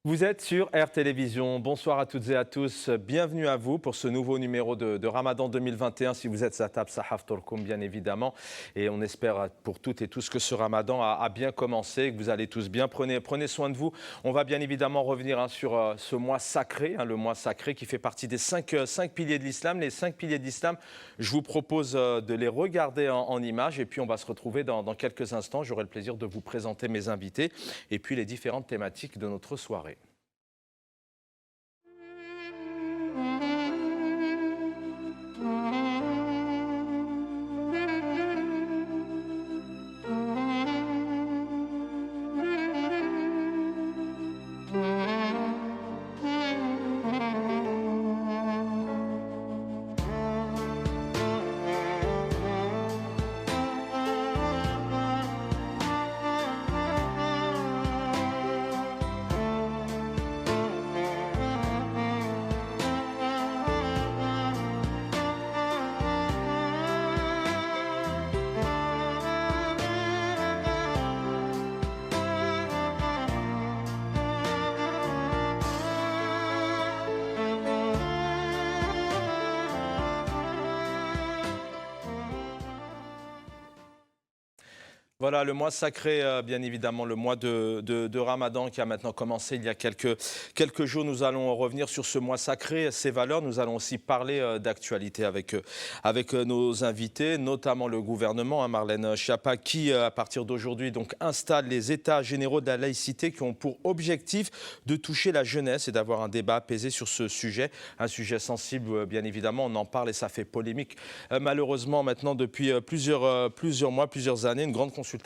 Vous êtes sur Air Télévision. Bonsoir à toutes et à tous. Bienvenue à vous pour ce nouveau numéro de Ramadan 2021. Si vous êtes à table, Sahaf Torkoum, bien évidemment. Et on espère pour toutes et tous que ce Ramadan a bien commencé, que vous allez tous bien. Prenez soin de vous. On va bien évidemment revenir sur ce mois sacré, le mois sacré qui fait partie des cinq piliers de l'islam. Les 5 piliers de l'islam, je vous propose de les regarder en images. Et puis on va se retrouver dans quelques instants. J'aurai le plaisir de vous présenter mes invités et puis les différentes thématiques de notre soirée. Voilà, le mois sacré, bien évidemment, le mois de Ramadan qui a maintenant commencé il y a quelques jours. Nous allons revenir sur ce mois sacré, ses valeurs. Nous allons aussi parler d'actualité avec nos invités, notamment le gouvernement, Marlène Schiappa, qui, à partir d'aujourd'hui, donc installe les États généraux de la laïcité qui ont pour objectif de toucher la jeunesse et d'avoir un débat apaisé sur ce sujet. Un sujet sensible, bien évidemment, on en parle et ça fait polémique. Malheureusement, maintenant, depuis plusieurs mois, plusieurs années, une grande consultation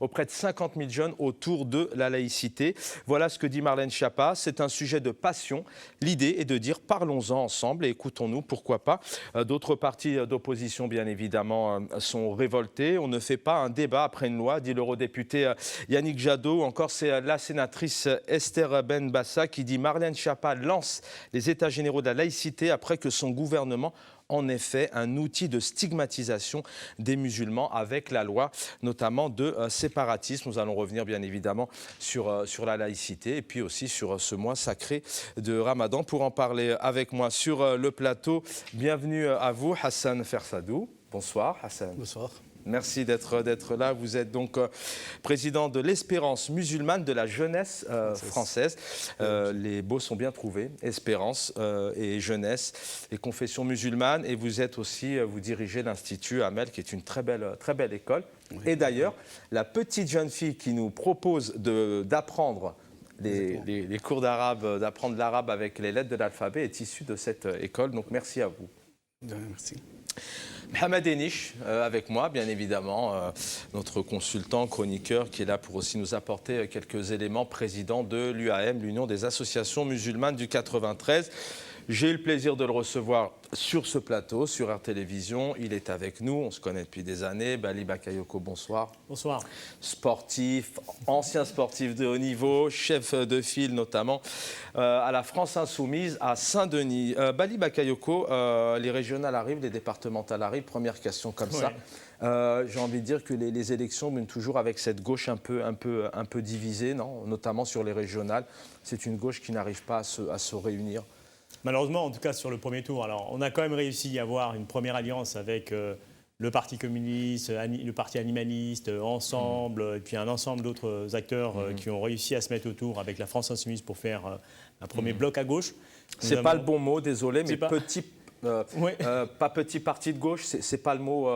auprès de 50 000 jeunes autour de la laïcité. Voilà ce que dit Marlène Schiappa. C'est un sujet de passion. L'idée est de dire parlons-en ensemble et écoutons-nous, pourquoi pas. D'autres partis d'opposition, bien évidemment, sont révoltés. On ne fait pas un débat après une loi, dit l'eurodéputé Yannick Jadot. Encore, c'est la sénatrice Esther Benbassa qui dit Marlène Schiappa lance les États généraux de la laïcité après que son gouvernement en effet un outil de stigmatisation des musulmans avec la loi, notamment de séparatisme. Nous allons revenir bien évidemment sur la laïcité et puis aussi sur ce mois sacré de Ramadan. Pour en parler avec moi sur le plateau, bienvenue à vous, Hassan Fersadou. Bonsoir, Hassan. Bonsoir. Merci d'être là. Vous êtes donc président de l'Espérance musulmane de la jeunesse française. Les mots sont bien trouvés, espérance et jeunesse et confession musulmane. Et vous êtes aussi, vous dirigez l'Institut Amel, qui est une très belle école. Oui. Et d'ailleurs, la petite jeune fille qui nous propose d'apprendre les cours d'arabe, d'apprendre l'arabe avec les lettres de l'alphabet est issue de cette école. Donc merci à vous. Merci. Mohamed Enish, avec moi, bien évidemment, notre consultant, chroniqueur, qui est là pour aussi nous apporter quelques éléments, président de l'UAM, l'Union des associations musulmanes du 93. J'ai eu le plaisir de le recevoir sur ce plateau, sur Air Télévision. Il est avec nous, on se connaît depuis des années. Bali Bakayoko, bonsoir. Bonsoir. Sportif, ancien sportif de haut niveau, chef de file notamment à la France Insoumise à Saint-Denis. Bali Bakayoko, les régionales arrivent, les départementales arrivent. Première question comme ça. J'ai envie de dire que les élections mènent toujours avec cette gauche un peu divisée, non, notamment sur les régionales. C'est une gauche qui n'arrive pas à se réunir. Malheureusement, en tout cas sur le premier tour. Alors, on a quand même réussi à avoir une première alliance avec le Parti communiste, le Parti animaliste, Ensemble, et puis un ensemble d'autres acteurs qui ont réussi à se mettre autour avec la France Insoumise pour faire un premier bloc à gauche. C'est pas le bon mot, désolé, mais petit. Pas petit parti de gauche, c'est pas le mot.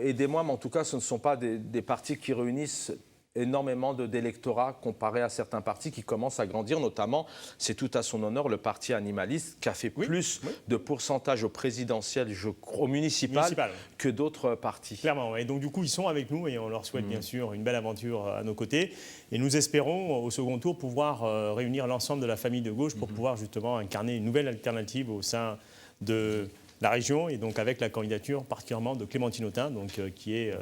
Aidez-moi, mais en tout cas, ce ne sont pas des partis qui réunissent énormément d'électorats comparé à certains partis qui commencent à grandir, notamment, c'est tout à son honneur, le parti animaliste qui a fait plus de pourcentage au présidentiel, au municipal. Que d'autres partis. Clairement, et donc du coup, ils sont avec nous et on leur souhaite bien sûr une belle aventure à nos côtés. Et nous espérons au second tour pouvoir réunir l'ensemble de la famille de gauche pour pouvoir justement incarner une nouvelle alternative au sein de la région et donc avec la candidature particulièrement de Clémentine Autain, donc, qui est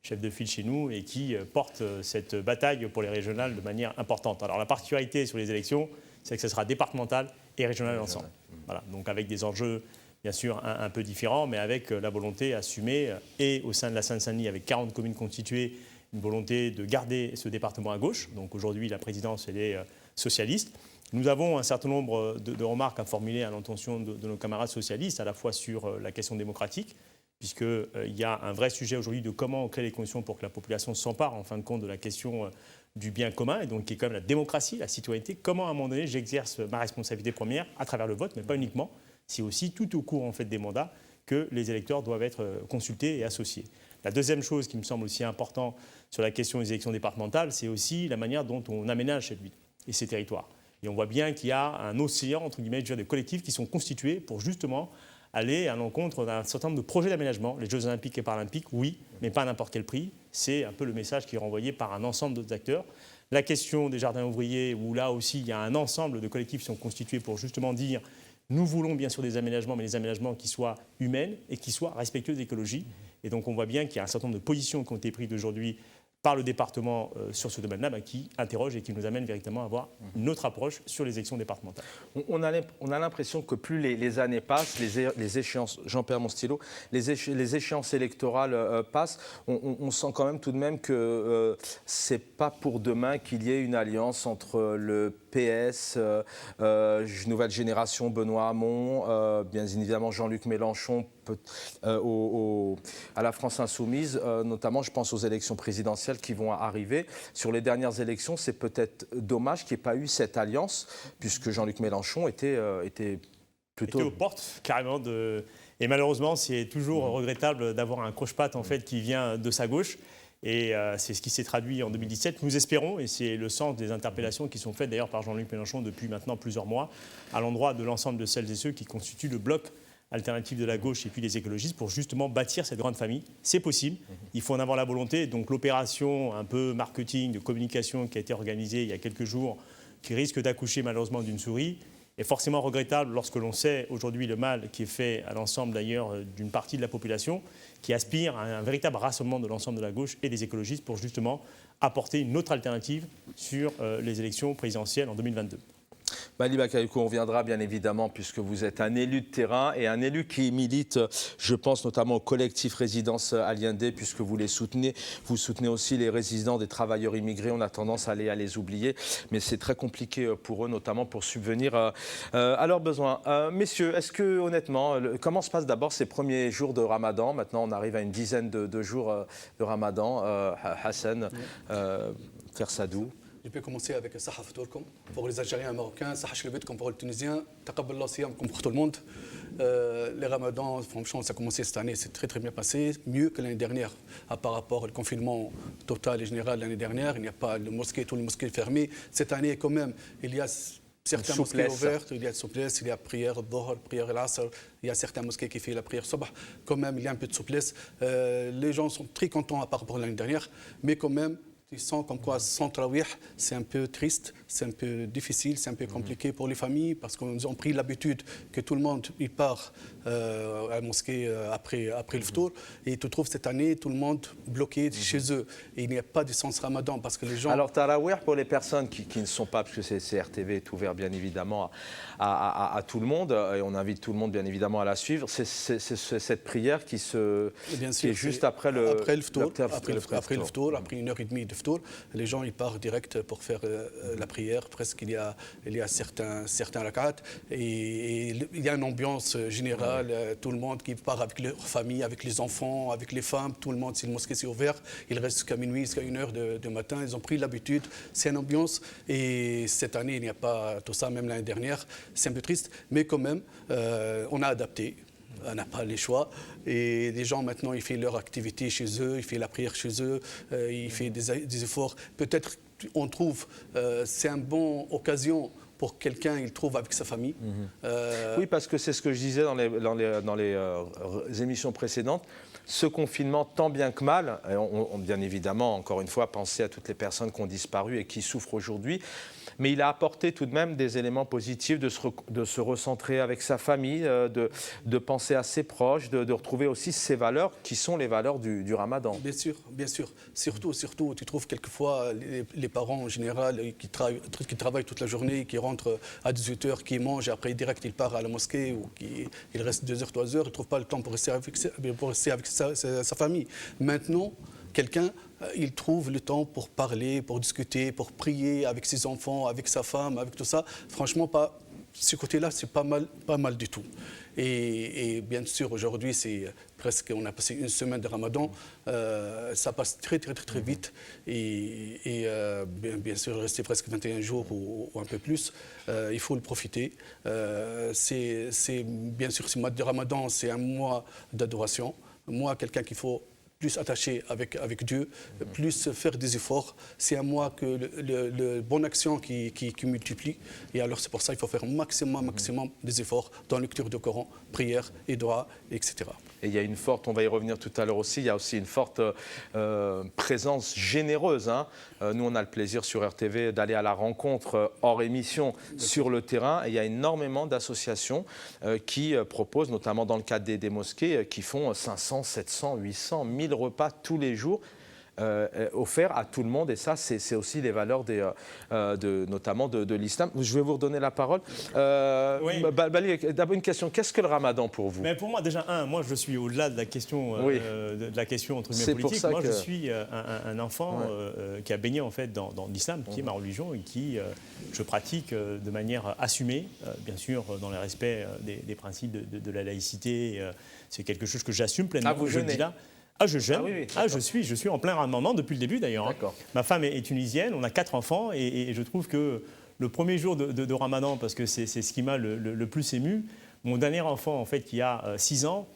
chef de file chez nous et qui porte cette bataille pour les régionales de manière importante. Alors la particularité sur les élections, c'est que ce sera départemental et régional ensemble. Voilà, donc avec des enjeux bien sûr un peu différents, mais avec la volonté assumée et au sein de la Seine-Saint-Denis, avec 40 communes constituées, une volonté de garder ce département à gauche. Donc aujourd'hui, la présidence, elle est socialiste. Nous avons un certain nombre de remarques à formuler à l'intention de nos camarades socialistes, à la fois sur la question démocratique, puisqu'il y a un vrai sujet aujourd'hui de comment on crée les conditions pour que la population s'empare en fin de compte de la question du bien commun, et donc qui est quand même la démocratie, la citoyenneté. Comment à un moment donné j'exerce ma responsabilité première à travers le vote, mais pas uniquement. C'est aussi tout au cours en fait, des mandats que les électeurs doivent être consultés et associés. La deuxième chose qui me semble aussi importante sur la question des élections départementales, c'est aussi la manière dont on aménage cette ville et ces territoires. Et on voit bien qu'il y a un océan, entre guillemets, de collectifs qui sont constitués pour justement aller à l'encontre d'un certain nombre de projets d'aménagement. Les Jeux Olympiques et Paralympiques, oui, mais pas à n'importe quel prix. C'est un peu le message qui est renvoyé par un ensemble d'autres acteurs. La question des jardins ouvriers, où là aussi, il y a un ensemble de collectifs qui sont constitués pour justement dire nous voulons bien sûr des aménagements, mais des aménagements qui soient humains et qui soient respectueux de l'écologie. Et donc on voit bien qu'il y a un certain nombre de positions qui ont été prises aujourd'hui par le département sur ce domaine-là, qui interroge et qui nous amène véritablement à avoir une autre approche sur les élections départementales. On a l'impression que plus les années passent, les échéances, j'en perds mon stylo, les échéances électorales passent, on sent quand même tout de même que c'est pas pour demain qu'il y ait une alliance entre le PS, Nouvelle Génération, Benoît Hamon, bien évidemment Jean-Luc Mélenchon, à la France Insoumise, notamment je pense aux élections présidentielles qui vont arriver. Sur les dernières élections, c'est peut-être dommage qu'il n'y ait pas eu cette alliance, puisque Jean-Luc Mélenchon était plutôt... Était aux portes, carrément. Et malheureusement, c'est toujours regrettable d'avoir un croche-patte en fait, qui vient de sa gauche. Et c'est ce qui s'est traduit en 2017. Nous espérons, et c'est le sens des interpellations qui sont faites d'ailleurs par Jean-Luc Mélenchon depuis maintenant plusieurs mois, à l'endroit de l'ensemble de celles et ceux qui constituent le bloc alternative de la gauche et puis les écologistes pour justement bâtir cette grande famille. C'est possible, il faut en avoir la volonté. Donc l'opération un peu marketing, de communication qui a été organisée il y a quelques jours, qui risque d'accoucher malheureusement d'une souris, est forcément regrettable lorsque l'on sait aujourd'hui le mal qui est fait à l'ensemble d'ailleurs d'une partie de la population qui aspire à un véritable rassemblement de l'ensemble de la gauche et des écologistes pour justement apporter une autre alternative sur les élections présidentielles en 2022. Bali Bakayoko, on reviendra bien évidemment puisque vous êtes un élu de terrain et un élu qui milite, je pense notamment au collectif Résidence Allende puisque vous les soutenez. Vous soutenez aussi les résidents des travailleurs immigrés. On a tendance à les oublier, mais c'est très compliqué pour eux, notamment pour subvenir à leurs besoins. Messieurs, est-ce que honnêtement, comment se passent d'abord ces premiers jours de Ramadan? Maintenant, on arrive à une dizaine de jours de Ramadan. Hassan, Fersadou. Je peux commencer avec Saha Fatourkom. Pour les Algériens et Marocains, Saha Shlevetkom pour les Tunisiens, Taqabbal Allah Siyamkom pour tout le monde. Les Ramadans, franchement, ça a commencé cette année, c'est très très bien passé, mieux que l'année dernière. Par rapport au confinement total et général l'année dernière, il n'y a pas de mosquée, tous les mosquées fermées. Cette année, quand même, il y a certaines mosquées ouvertes, il y a de souplesse, il y a prière Dhuhr, prière Al-Asr, il y a certaines mosquées qui font la prière Sabah. Quand même, il y a un peu de souplesse. Les gens sont très contents par rapport à l'année dernière, mais quand même, ils sentent comme quoi sans Tarawih, c'est un peu triste, c'est un peu difficile, c'est un peu compliqué pour les familles parce qu'ils ont pris l'habitude que tout le monde il part à la mosquée après le Ftour. Et tu trouves cette année tout le monde bloqué chez eux. Et il n'y a pas de sens Ramadan parce que les gens... Alors Tarawih, pour les personnes qui ne sont pas, parce que c'est RTV est ouvert bien évidemment à tout le monde, et on invite tout le monde bien évidemment à la suivre, c'est cette prière qui est juste après le Ftour, après le Ftour, après 1h30 de Ftour, les gens ils partent direct pour faire la prière. Presque il y a certains rak'at et il y a une ambiance générale. Tout le monde qui part avec leur famille, avec les enfants, avec les femmes, tout le monde. Si le mosquée est ouvert, il reste jusqu'à minuit, jusqu'à 1h du matin. Ils ont pris l'habitude. C'est une ambiance et cette année il n'y a pas tout ça. Même l'année dernière, c'est un peu triste, mais quand même on a adapté. On n'a pas les choix. Et les gens, maintenant, ils font leur activité chez eux, ils font la prière chez eux, ils font des efforts. Peut-être, on trouve, c'est une bonne occasion pour quelqu'un, il trouve avec sa famille. Oui, parce que c'est ce que je disais dans les émissions précédentes. Ce confinement, tant bien que mal, et on bien évidemment, encore une fois, penser à toutes les personnes qui ont disparu et qui souffrent aujourd'hui, mais il a apporté tout de même des éléments positifs de se recentrer avec sa famille, de penser à ses proches, de retrouver aussi ses valeurs qui sont les valeurs du Ramadan. Bien sûr, bien sûr. Surtout, tu trouves quelquefois les parents en général qui travaillent toute la journée, qui rentrent à 18h, qui mangent et après direct ils partent à la mosquée ou il reste 2h, 3h, ils ne trouvent pas le temps pour rester avec sa famille. Maintenant, quelqu'un il trouve le temps pour parler, pour discuter, pour prier avec ses enfants, avec sa femme, avec tout ça. Franchement, ce côté-là, c'est pas mal du tout. Et bien sûr, aujourd'hui, on a passé une semaine de Ramadan. Ça passe très très vite. Et bien sûr, rester presque 21 jours ou un peu plus. Il faut le profiter. Bien sûr, ce mois de Ramadan, c'est un mois d'adoration. Moi, quelqu'un qu'il faut plus attaché avec Dieu, plus faire des efforts. C'est un mois que le bonne action qui multiplie. Et alors c'est pour ça qu'il faut faire maximum des efforts dans la lecture du Coran, prière et dua, etc. Et il y a une forte, on va y revenir tout à l'heure aussi, il y a aussi une forte présence généreuse. Hein. Nous, on a le plaisir sur RTV d'aller à la rencontre hors émission sur le terrain. Et il y a énormément d'associations qui proposent, notamment dans le cadre des mosquées, qui font 500, 700, 800, 1000 repas tous les jours. Offert à tout le monde, et ça c'est aussi les valeurs notamment de l'islam. Je vais vous redonner la parole. Oui. Bali, d'abord une question, qu'est-ce que le ramadan pour vous? Mais pour moi déjà, moi je suis au-delà de la question, de la question entre guillemets politique. Moi je suis un enfant qui a baigné en fait dans l'islam, qui est ma religion, et qui je pratique de manière assumée, bien sûr dans le respect des principes de la laïcité. C'est quelque chose que j'assume pleinement. Vous jeûnez? Je jeûne. Je suis en plein ramadan depuis le début d'ailleurs. Ma femme est tunisienne, on a 4 enfants et je trouve que le premier jour de ramadan, parce que c'est ce qui m'a le plus ému, mon dernier enfant en fait qui a 6 ans,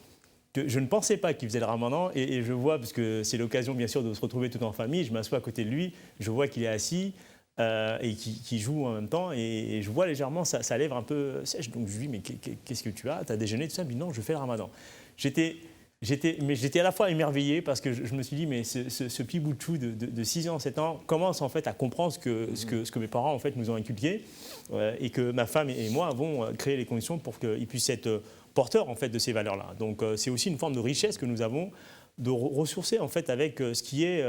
que je ne pensais pas qu'il faisait le ramadan et je vois, parce que c'est l'occasion bien sûr de se retrouver tout en famille, je m'assois à côté de lui, je vois qu'il est assis et qui joue en même temps et je vois légèrement sa lèvre un peu sèche, donc je lui dis mais qu'est-ce que tu as déjeuné tout ça? Il me dit non, je fais le ramadan. J'étais à la fois émerveillé parce que je me suis dit, mais ce petit bout de chou de 6 ans, 7 ans commence en fait à comprendre ce que mes parents en fait, nous ont inculqué et que ma femme et moi avons créé les conditions pour qu'ils puissent être porteurs en fait, de ces valeurs-là. Donc c'est aussi une forme de richesse que nous avons de ressourcer en fait, avec ce qui est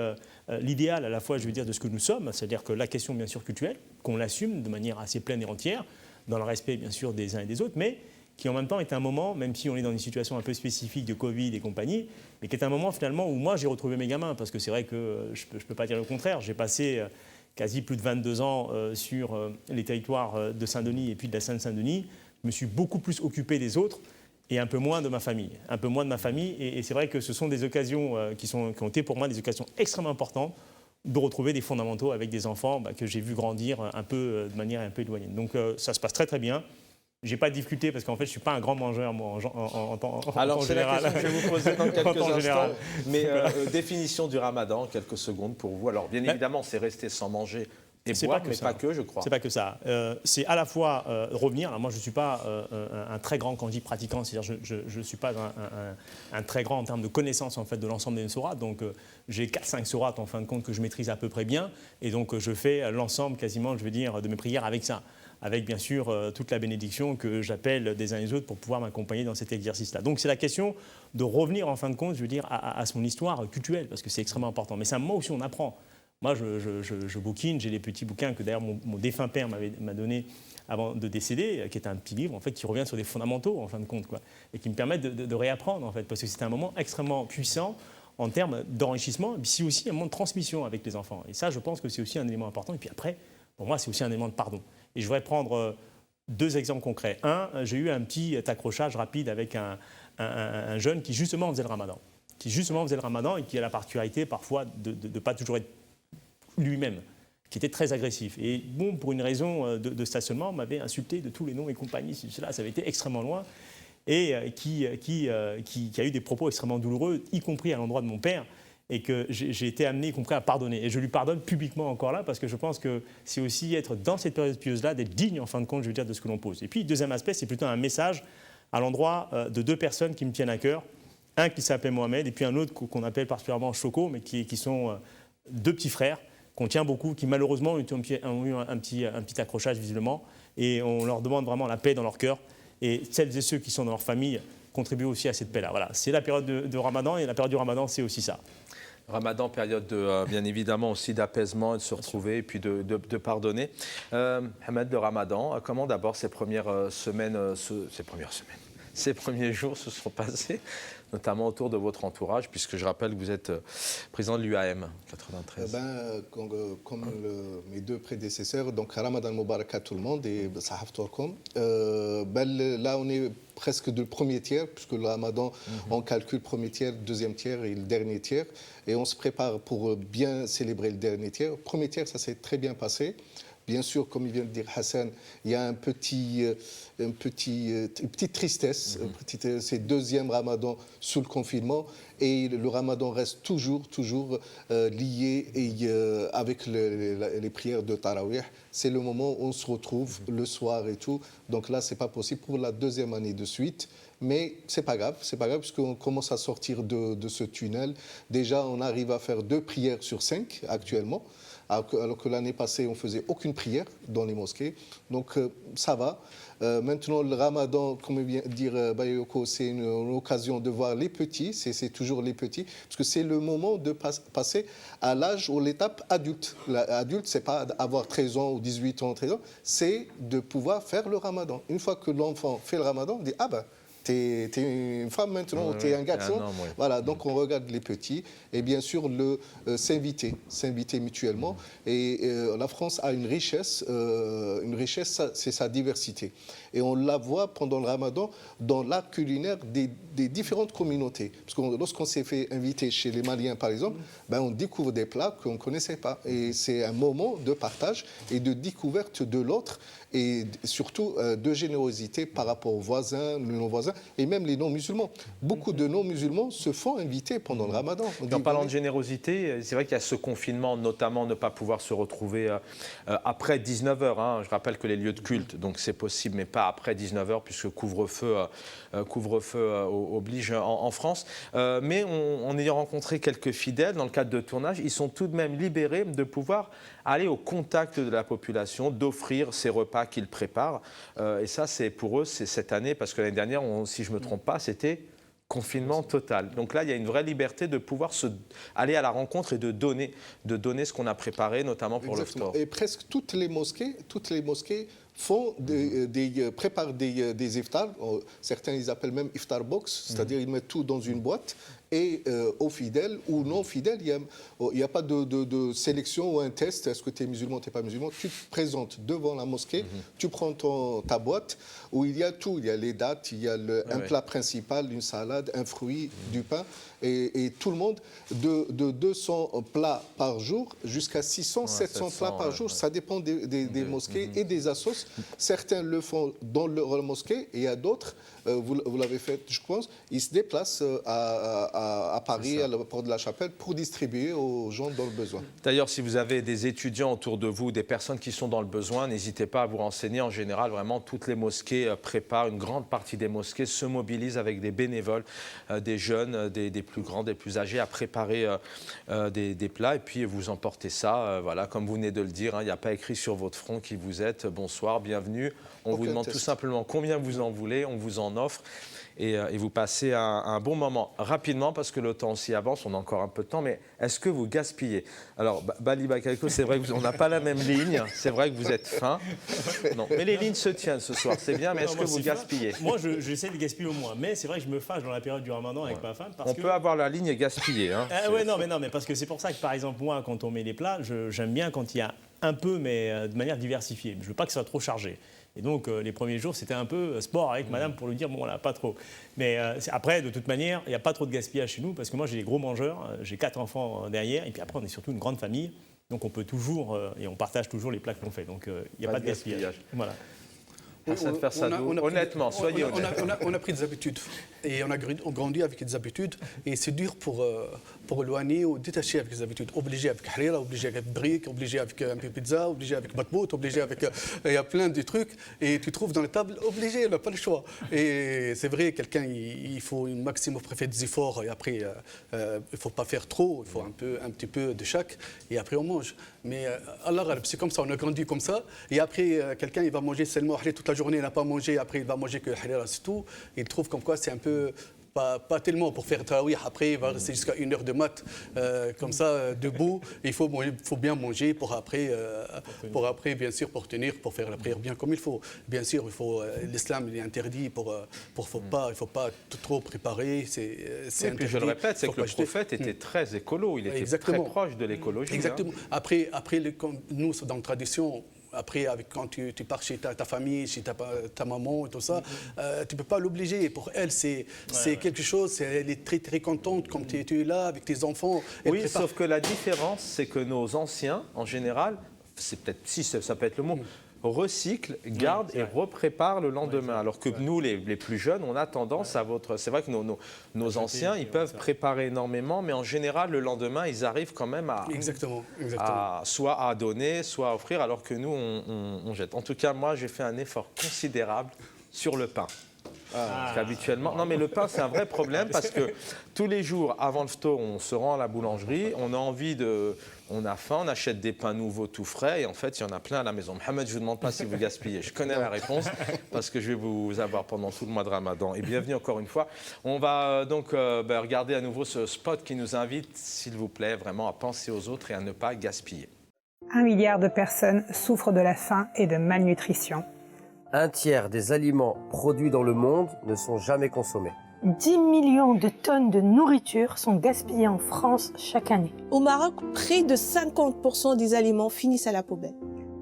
l'idéal à la fois, je veux dire, de ce que nous sommes, c'est-à-dire que la question bien sûr culturelle, qu'on l'assume de manière assez pleine et entière, dans le respect bien sûr des uns et des autres, mais qui en même temps est un moment, même si on est dans une situation un peu spécifique de Covid et compagnie, mais qui est un moment finalement où moi j'ai retrouvé mes gamins, parce que c'est vrai que je peux pas dire le contraire, j'ai passé quasi plus de 22 ans sur les territoires de Saint-Denis et puis de la Seine-Saint-Denis, je me suis beaucoup plus occupé des autres et un peu moins de ma famille. Et c'est vrai que ce sont des occasions qui ont été pour moi des occasions extrêmement importantes de retrouver des fondamentaux avec des enfants que j'ai vu grandir un peu de manière un peu éloignée. Donc ça se passe très très bien. J'ai pas de difficulté parce qu'en fait je suis pas un grand mangeur moi en temps général. Alors c'est la question que je vais vous poser dans quelques instants. Mais définition du ramadan, quelques secondes pour vous. Alors bien évidemment c'est rester sans manger et boire, mais pas que, je crois. C'est pas que ça. C'est à la fois revenir. Alors moi je suis pas un très grand quand je dis pratiquant, c'est-à-dire je suis pas un très grand en termes de connaissance en fait de l'ensemble des sourates. Donc j'ai 4-5 sourates en fin de compte que je maîtrise à peu près bien et donc je fais l'ensemble quasiment, je veux dire, de mes prières avec ça. Avec bien sûr toute la bénédiction que j'appelle des uns et des autres pour pouvoir m'accompagner dans cet exercice-là. Donc c'est la question de revenir en fin de compte, je veux dire, à son histoire culturelle, parce que c'est extrêmement important. Mais c'est un moment aussi où on apprend. Moi, je bouquine, j'ai les petits bouquins que d'ailleurs mon défunt père m'a donné avant de décéder, qui est un petit livre en fait qui revient sur des fondamentaux en fin de compte, quoi, et qui me permettent de réapprendre en fait, parce que c'est un moment extrêmement puissant en termes d'enrichissement, mais c'est aussi un moment de transmission avec les enfants. Et ça, je pense que c'est aussi un élément important. Et puis après, pour moi, c'est aussi un élément de pardon. Et je voudrais prendre 2 exemples concrets. Un, j'ai eu un petit accrochage rapide avec un jeune qui justement faisait le ramadan. Et qui a la particularité parfois de ne pas toujours être lui-même, qui était très agressif. Et bon, pour une raison de stationnement, on m'avait insulté de tous les noms et compagnie. Cela, ça avait été extrêmement loin. Et qui a eu des propos extrêmement douloureux, y compris à l'endroit de mon père. Et que j'ai été amené, y compris, à pardonner. Et je lui pardonne publiquement encore là, parce que je pense que c'est aussi être dans cette période pieuse-là, d'être digne, en fin de compte, je veux dire, de ce que l'on pose. Et puis, deuxième aspect, c'est plutôt un message à l'endroit de 2 personnes qui me tiennent à cœur. Un qui s'appelle Mohamed, et puis un autre qu'on appelle particulièrement Choco, mais qui sont 2 petits frères qu'on tient beaucoup, qui malheureusement ont eu un petit accrochage visiblement. Et on leur demande vraiment la paix dans leur cœur. Et celles et ceux qui sont dans leur famille contribuent aussi à cette paix-là. Voilà, c'est la période de Ramadan, et la période du Ramadan, c'est aussi ça. Ramadan, période bien évidemment aussi d'apaisement et de se retrouver et puis de pardonner. Ahmed, de Ramadan, comment d'abord ces premiers jours se sont passés notamment autour de votre entourage, puisque je rappelle que vous êtes président de l'UAM 93. Comme mes deux prédécesseurs, donc Ramadan Mubarak à tout le monde et Sahaf Tourkom. Là, on est presque du premier tiers, puisque le Ramadan, on calcule premier tiers, deuxième tiers et le dernier tiers. Et on se prépare pour bien célébrer le dernier tiers. Premier tiers, ça s'est très bien passé. Bien sûr, comme il vient de dire Hassan, il y a une petite tristesse. C'est deuxième Ramadan sous le confinement et le Ramadan reste toujours lié avec les prières de Tarawih. C'est le moment où on se retrouve le soir et tout. Donc là, c'est pas possible pour la deuxième année de suite. Mais c'est pas grave puisqu'on commence à sortir de ce tunnel. Déjà, on arrive à faire 2 prières sur 5 actuellement. Alors que l'année passée, on ne faisait aucune prière dans les mosquées. Donc, ça va. Maintenant, le Ramadan, comme vient de dire Bayoko, c'est une occasion de voir les petits. C'est toujours les petits. Parce que c'est le moment de passer à l'âge ou l'étape adulte. L'adulte, ce n'est pas avoir 13 ans ou 18 ans, 13 ans. C'est de pouvoir faire le Ramadan. Une fois que l'enfant fait le Ramadan, on dit « Ah ben, t'es une femme maintenant, ou t'es un garçon ». Voilà, donc on regarde les petits et bien sûr s'inviter mutuellement. Et la France a une richesse, c'est sa diversité. Et on la voit pendant le Ramadan dans l'art culinaire des différentes communautés. Parce que lorsqu'on s'est fait inviter chez les Maliens, par exemple, on découvre des plats qu'on ne connaissait pas. Et c'est un moment de partage et de découverte de l'autre et surtout de générosité par rapport aux voisins, les non-voisins et même les non-musulmans. Beaucoup de non-musulmans se font inviter pendant le Ramadan. En parlant de générosité, c'est vrai qu'il y a ce confinement, notamment ne pas pouvoir se retrouver après 19h. Je rappelle que les lieux de culte, donc c'est possible, mais pas après 19h, puisque couvre-feu oblige en France. Mais en ayant rencontré quelques fidèles dans le cadre de tournage, ils sont tout de même libérés de pouvoir aller au contact de la population, d'offrir ces repas qu'ils préparent. Et ça, c'est pour eux, c'est cette année, parce que l'année dernière, si je ne me trompe pas, c'était confinement total. Donc là, il y a une vraie liberté de pouvoir aller à la rencontre et de donner ce qu'on a préparé, notamment pour le sport. Et presque toutes les mosquées préparent des iftars. Certains, ils appellent même iftar box, c'est-à-dire ils mettent tout dans une boîte. Et aux fidèles ou non fidèles, il n'y a pas de sélection ou un test. Est-ce que tu es musulman, tu n'es pas musulman? Tu te présentes devant la mosquée, tu prends ta boîte où il y a tout. Il y a les dates, il y a un plat principal, une salade, un fruit, du pain. Et tout le monde, de 200 plats par jour jusqu'à 600, 700 plats par jour. Ça dépend des mosquées et des assos. Certains le font dans leur mosquée et il y a d'autres, vous l'avez fait, je pense, ils se déplacent à Paris, à la porte de la Chapelle, pour distribuer aux gens dans le besoin. D'ailleurs, si vous avez des étudiants autour de vous, des personnes qui sont dans le besoin, n'hésitez pas à vous renseigner. En général, vraiment, toutes les mosquées préparent, une grande partie des mosquées se mobilisent avec des bénévoles, des jeunes, des plus grands, des plus âgés, à préparer des plats. Et puis, vous emportez ça, voilà, comme vous venez de le dire, il n'y a pas écrit sur votre front qui vous êtes. Bonsoir, bienvenue. On vous demande tout simplement combien vous en voulez, on vous en offre. Et vous passez un bon moment. Rapidement, parce que le temps aussi avance, on a encore un peu de temps, mais est-ce que vous gaspillez? Alors, Bali Bakalko, c'est vrai qu'on n'a pas la même ligne, c'est vrai que vous êtes fin. Non, mais les lignes se tiennent ce soir, c'est bien, mais est-ce que vous gaspillez? Moi, j'essaie de gaspiller au moins, mais c'est vrai que je me fâche dans la période du Ramadan avec ma femme. On peut avoir la ligne et gaspiller. Non, mais parce que c'est pour ça que, par exemple, moi, quand on met les plats, j'aime bien quand il y a un peu, mais de manière diversifiée. Je ne veux pas que ça soit trop chargé. Et donc, les premiers jours, c'était un peu sport avec madame pour lui dire, bon, là, pas trop. Mais après, de toute manière, il n'y a pas trop de gaspillage chez nous, parce que moi, j'ai des gros mangeurs, j'ai 4 enfants derrière, et puis après, on est surtout une grande famille. Donc, on peut toujours, et on partage toujours les plats que l'on fait. Donc, il n'y a pas de gaspillage. Voilà. Honnêtement, soyez honnête. On a pris des habitudes et on grandit avec des habitudes et c'est dur pour éloigner ou détacher avec les habitudes. Obligé avec harira, obligé avec brique, obligé avec un peu pizza, obligé avec batbout, obligé avec... Il y a plein de trucs et tu trouves dans la table, obligé, on n'a pas le choix. Et c'est vrai, quelqu'un, il faut un maximum faire des efforts et après, il ne faut pas faire trop, il faut un petit peu de chaque et après on mange. Mais Allah, c'est comme ça, on a grandi comme ça et après, quelqu'un, il va manger seulement harira toute la journée, il n'a pas mangé, après il va manger que harira, c'est tout. Il trouve comme quoi c'est un peu pas tellement pour faire tarawih. Après, il va rester jusqu'à 1 heure de maths, comme ça, debout. Il faut bien manger pour après, bien sûr, pour tenir, pour faire la prière bien comme il faut. Bien sûr, l'islam il est interdit il faut pas trop préparer. C'est et puis je le répète, c'est que le prophète était très écolo, il était très proche de l'écologie. Exactement. Après nous, dans la tradition, après, quand tu pars chez ta famille, chez ta maman et tout ça, tu ne peux pas l'obliger. Pour elle, c'est quelque chose, elle est très, très contente quand tu es là avec tes enfants. Oui, sauf que la différence, c'est que nos anciens, en général, c'est peut-être, si ça peut être le mot, recyclent, gardent et repréparent le lendemain. Alors que nous, les plus jeunes, on a tendance à votre... C'est vrai que nos anciens, ils peuvent préparer énormément, mais en général, le lendemain, ils arrivent quand même à... Exactement. Soit à donner, soit à offrir, alors que nous, on jette. En tout cas, moi, j'ai fait un effort considérable sur le pain. Parce qu'habituellement, non mais le pain c'est un vrai problème parce que tous les jours avant le ftour on se rend à la boulangerie, on a faim, on achète des pains nouveaux tout frais et en fait il y en a plein à la maison. Mohamed, je ne vous demande pas si vous gaspillez, je connais la réponse parce que je vais vous avoir pendant tout le mois de Ramadan. Et bienvenue encore une fois. On va donc regarder à nouveau ce spot qui nous invite, s'il vous plaît, vraiment à penser aux autres et à ne pas gaspiller. 1 milliard de personnes souffrent de la faim et de malnutrition. 1/3 des aliments produits dans le monde ne sont jamais consommés. 10 millions de tonnes de nourriture sont gaspillées en France chaque année. Au Maroc, près de 50% des aliments finissent à la poubelle.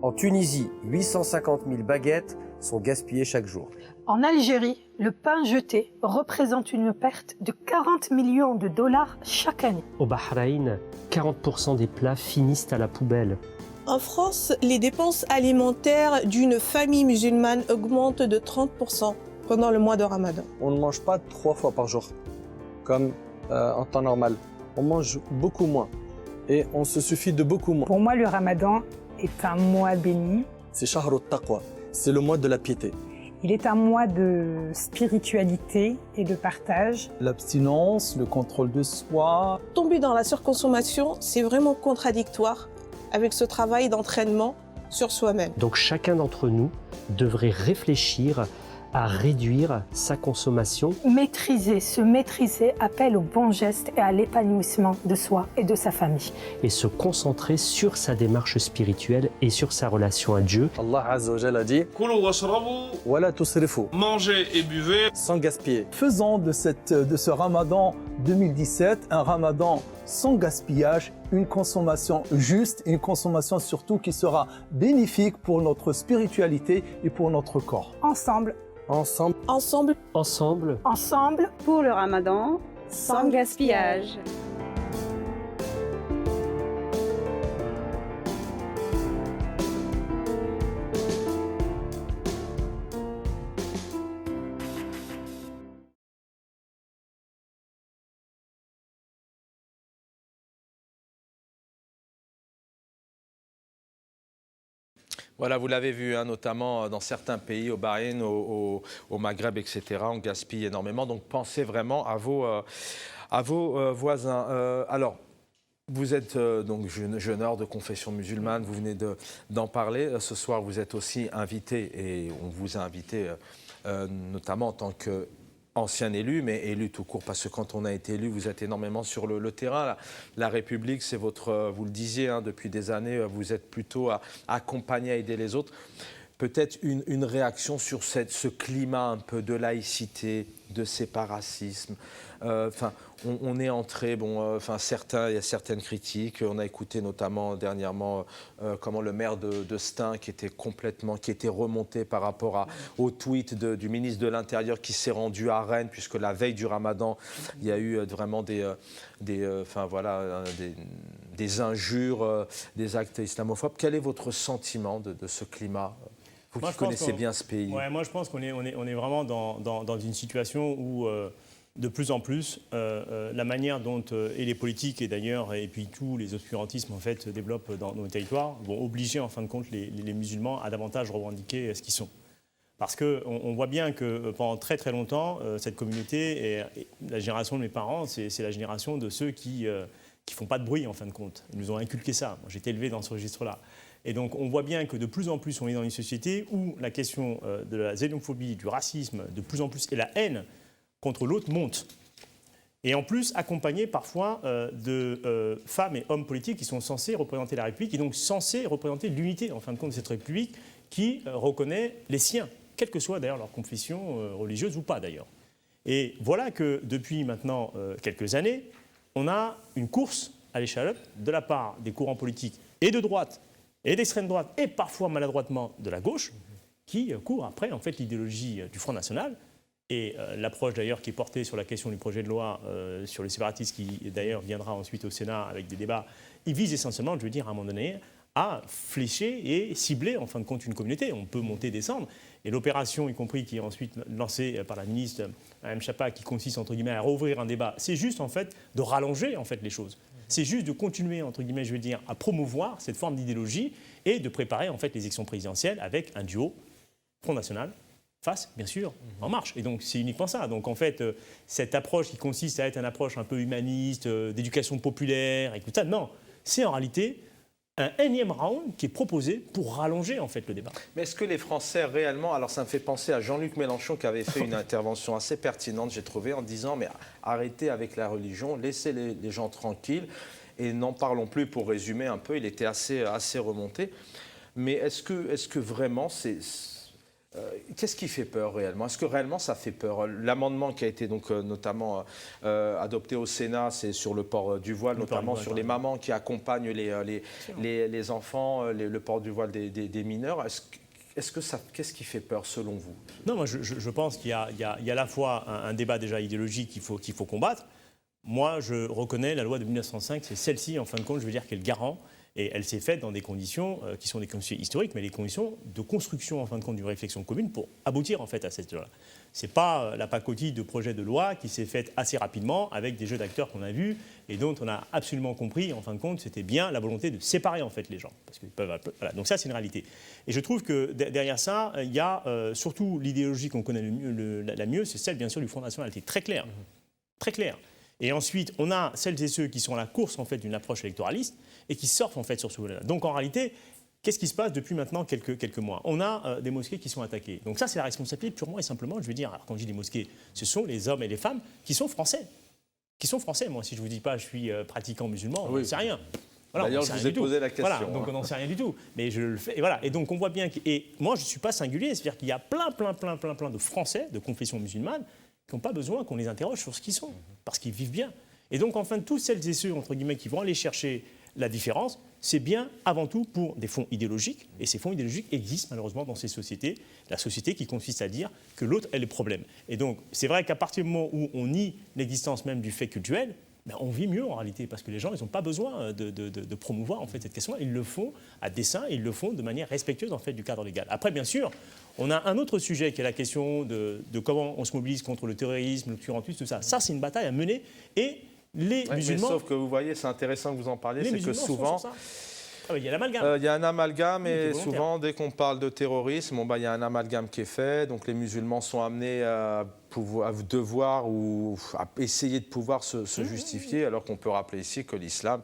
En Tunisie, 850 000 baguettes sont gaspillées chaque jour. En Algérie, le pain jeté représente une perte de 40 millions de dollars chaque année. Au Bahreïn, 40% des plats finissent à la poubelle. En France, les dépenses alimentaires d'une famille musulmane augmentent de 30% pendant le mois de Ramadan. On ne mange pas 3 fois par jour, comme en temps normal. On mange beaucoup moins et on se suffit de beaucoup moins. Pour moi, le Ramadan est un mois béni. C'est Shahr al-Taqwa, c'est le mois de la piété. Il est un mois de spiritualité et de partage. L'abstinence, le contrôle de soi. Tomber dans la surconsommation, c'est vraiment contradictoire avec ce travail d'entraînement sur soi-même. Donc chacun d'entre nous devrait réfléchir à réduire sa consommation. Se maîtriser appelle au bon geste et à l'épanouissement de soi et de sa famille. Et se concentrer sur sa démarche spirituelle et sur sa relation à Dieu. Allah Azza wa Jalla a dit « Wala tusrifu » Mangez et buvez sans gaspiller. Faisons de ce Ramadan 2017 un Ramadan sans gaspillage, une consommation juste, une consommation surtout qui sera bénéfique pour notre spiritualité et pour notre corps. Ensemble. Ensemble. Ensemble. Ensemble. Pour le Ramadan, sans gaspillage. Voilà, vous l'avez vu, hein, notamment dans certains pays, au Bahreïn, au Maghreb, etc. On gaspille énormément. Donc pensez vraiment à vos voisins. Alors, vous êtes donc jeuneur de confession musulmane, vous venez d'en parler. Ce soir, vous êtes aussi invité, et on vous a invité notamment en tant qu'ancien élu, mais élu tout court, parce que quand on a été élu, vous êtes énormément sur le terrain. La République, c'est vous le disiez, hein, depuis des années, vous êtes plutôt à accompagner, à aider les autres. Peut-être une réaction sur ce climat un peu de laïcité, de séparatisme. On est entré, il y a certaines critiques. On a écouté notamment dernièrement comment le maire de Stein qui était remonté par rapport au tweet du ministre de l'Intérieur qui s'est rendu à Rennes, puisque la veille du Ramadan, il y a eu vraiment des injures, des actes islamophobes. Quel est votre sentiment de ce climat ? Vous qui connaissez bien ce pays. Moi, je pense qu'on est vraiment dans une situation où, de plus en plus, la manière dont et les politiques, et puis tous les obscurantismes, en fait, se développent dans nos territoires, vont obliger, en fin de compte, les musulmans à davantage revendiquer ce qu'ils sont. Parce qu'on voit bien que pendant très très longtemps, cette communauté, et la génération de mes parents, c'est la génération de ceux qui font pas de bruit, en fin de compte. Ils nous ont inculqué ça. Moi, j'ai été élevé dans ce registre-là. Et donc, on voit bien que de plus en plus, on est dans une société où la question de la xénophobie, du racisme, de plus en plus, et la haine contre l'autre monte. Et en plus, accompagné parfois de femmes et hommes politiques qui sont censés représenter la République et donc censés représenter l'unité, en fin de compte, de cette République qui reconnaît les siens, quelle que soit d'ailleurs leur confession religieuse ou pas d'ailleurs. Et voilà que depuis maintenant quelques années, on a une course à l'échalote de la part des courants politiques et de droite et d'extrême droite et parfois maladroitement de la gauche qui courent après en fait l'idéologie du Front National. Et l'approche d'ailleurs qui est portée sur la question du projet de loi sur les séparatistes, qui d'ailleurs viendra ensuite au Sénat avec des débats, il vise essentiellement, je veux dire, à un moment donné, à flécher et cibler en fin de compte une communauté. On peut monter, descendre. Et l'opération, y compris qui est ensuite lancée par la ministre Mme Chapa, qui consiste entre guillemets à rouvrir un débat, c'est juste en fait de rallonger en fait les choses. C'est juste de continuer entre guillemets, je veux dire, à promouvoir cette forme d'idéologie et de préparer en fait les élections présidentielles avec un duo Front National face, bien sûr, En Marche. Et donc, c'est uniquement ça. Donc, en fait, cette approche qui consiste à être une approche un peu humaniste, d'éducation populaire, et tout ça, non. C'est en réalité un énième round qui est proposé pour rallonger, en fait, le débat. Mais est-ce que les Français, réellement... Alors, ça me fait penser à Jean-Luc Mélenchon qui avait fait une intervention assez pertinente, j'ai trouvé, en disant, mais arrêtez avec la religion, laissez les gens tranquilles, et n'en parlons plus, pour résumer un peu, il était assez remonté. Mais est-ce que vraiment, qu'est-ce qui fait peur réellement? Est-ce que réellement ça fait peur? L'amendement qui a été donc notamment adopté au Sénat, c'est sur le port du voile, notamment sur les mamans qui accompagnent les enfants, le port du voile des mineurs. Qu'est-ce qui fait peur selon vous? Non, moi je pense qu'il y a à la fois un débat déjà idéologique qu'il faut combattre. Moi, je reconnais la loi de 1905, c'est celle-ci, en fin de compte, je veux dire, qui est le garant. Et elle s'est faite dans des conditions qui sont des conditions historiques, mais des conditions de construction, en fin de compte, d'une réflexion commune pour aboutir, en fait, à cette loi. Ce n'est pas la pacotille de projet de loi qui s'est faite assez rapidement avec des jeux d'acteurs qu'on a vus et dont on a absolument compris, en fin de compte, c'était bien la volonté de séparer, en fait, les gens. Parce qu'ils peuvent, voilà. Donc ça, c'est une réalité. Et je trouve que derrière ça, il y a surtout l'idéologie qu'on connaît la mieux, c'est celle, bien sûr, du Front National. C'est très clair. Très clair. Et ensuite, on a celles et ceux qui sont à la course en fait, d'une approche électoraliste et qui surfent en fait, sur ce volet-là. Donc en réalité, qu'est-ce qui se passe depuis maintenant quelques mois? On a des mosquées qui sont attaquées. Donc ça, c'est la responsabilité purement et simplement, je veux dire, alors, quand je dis des mosquées, ce sont les hommes et les femmes qui sont français. Qui sont français. Moi, si je ne vous dis pas je suis pratiquant musulman, on n'en sait rien. Voilà, d'ailleurs, je vous ai posé la question. Voilà, donc on n'en sait rien du tout. Mais je le fais. Et, voilà. Et donc on voit bien et moi, je ne suis pas singulier. C'est-à-dire qu'il y a plein de Français de confession musulmane qui n'ont pas besoin qu'on les interroge sur ce qu'ils sont, parce qu'ils vivent bien. Et donc, enfin, tous celles et ceux, entre guillemets, qui vont aller chercher la différence, c'est bien avant tout pour des fonds idéologiques. Et ces fonds idéologiques existent malheureusement dans ces sociétés. La société qui consiste à dire que l'autre est le problème. Et donc, c'est vrai qu'à partir du moment où on nie l'existence même du fait cultuel, ben, on vit mieux en réalité, parce que les gens, ils n'ont pas besoin de promouvoir en fait, cette question. Ils le font à dessein, ils le font de manière respectueuse en fait, du cadre légal. Après, bien sûr, on a un autre sujet qui est la question de comment on se mobilise contre le terrorisme, l'obscurantisme, tout ça. Ça, c'est une bataille à mener. Et les musulmans... Mais sauf que vous voyez, c'est intéressant que vous en parliez, c'est que souvent... Il y a l'amalgame. Il y a un amalgame et souvent, dès qu'on parle de terrorisme, il y a un amalgame qui est fait. Donc les musulmans sont amenés à devoir ou à essayer de pouvoir se justifier, alors qu'on peut rappeler ici que l'islam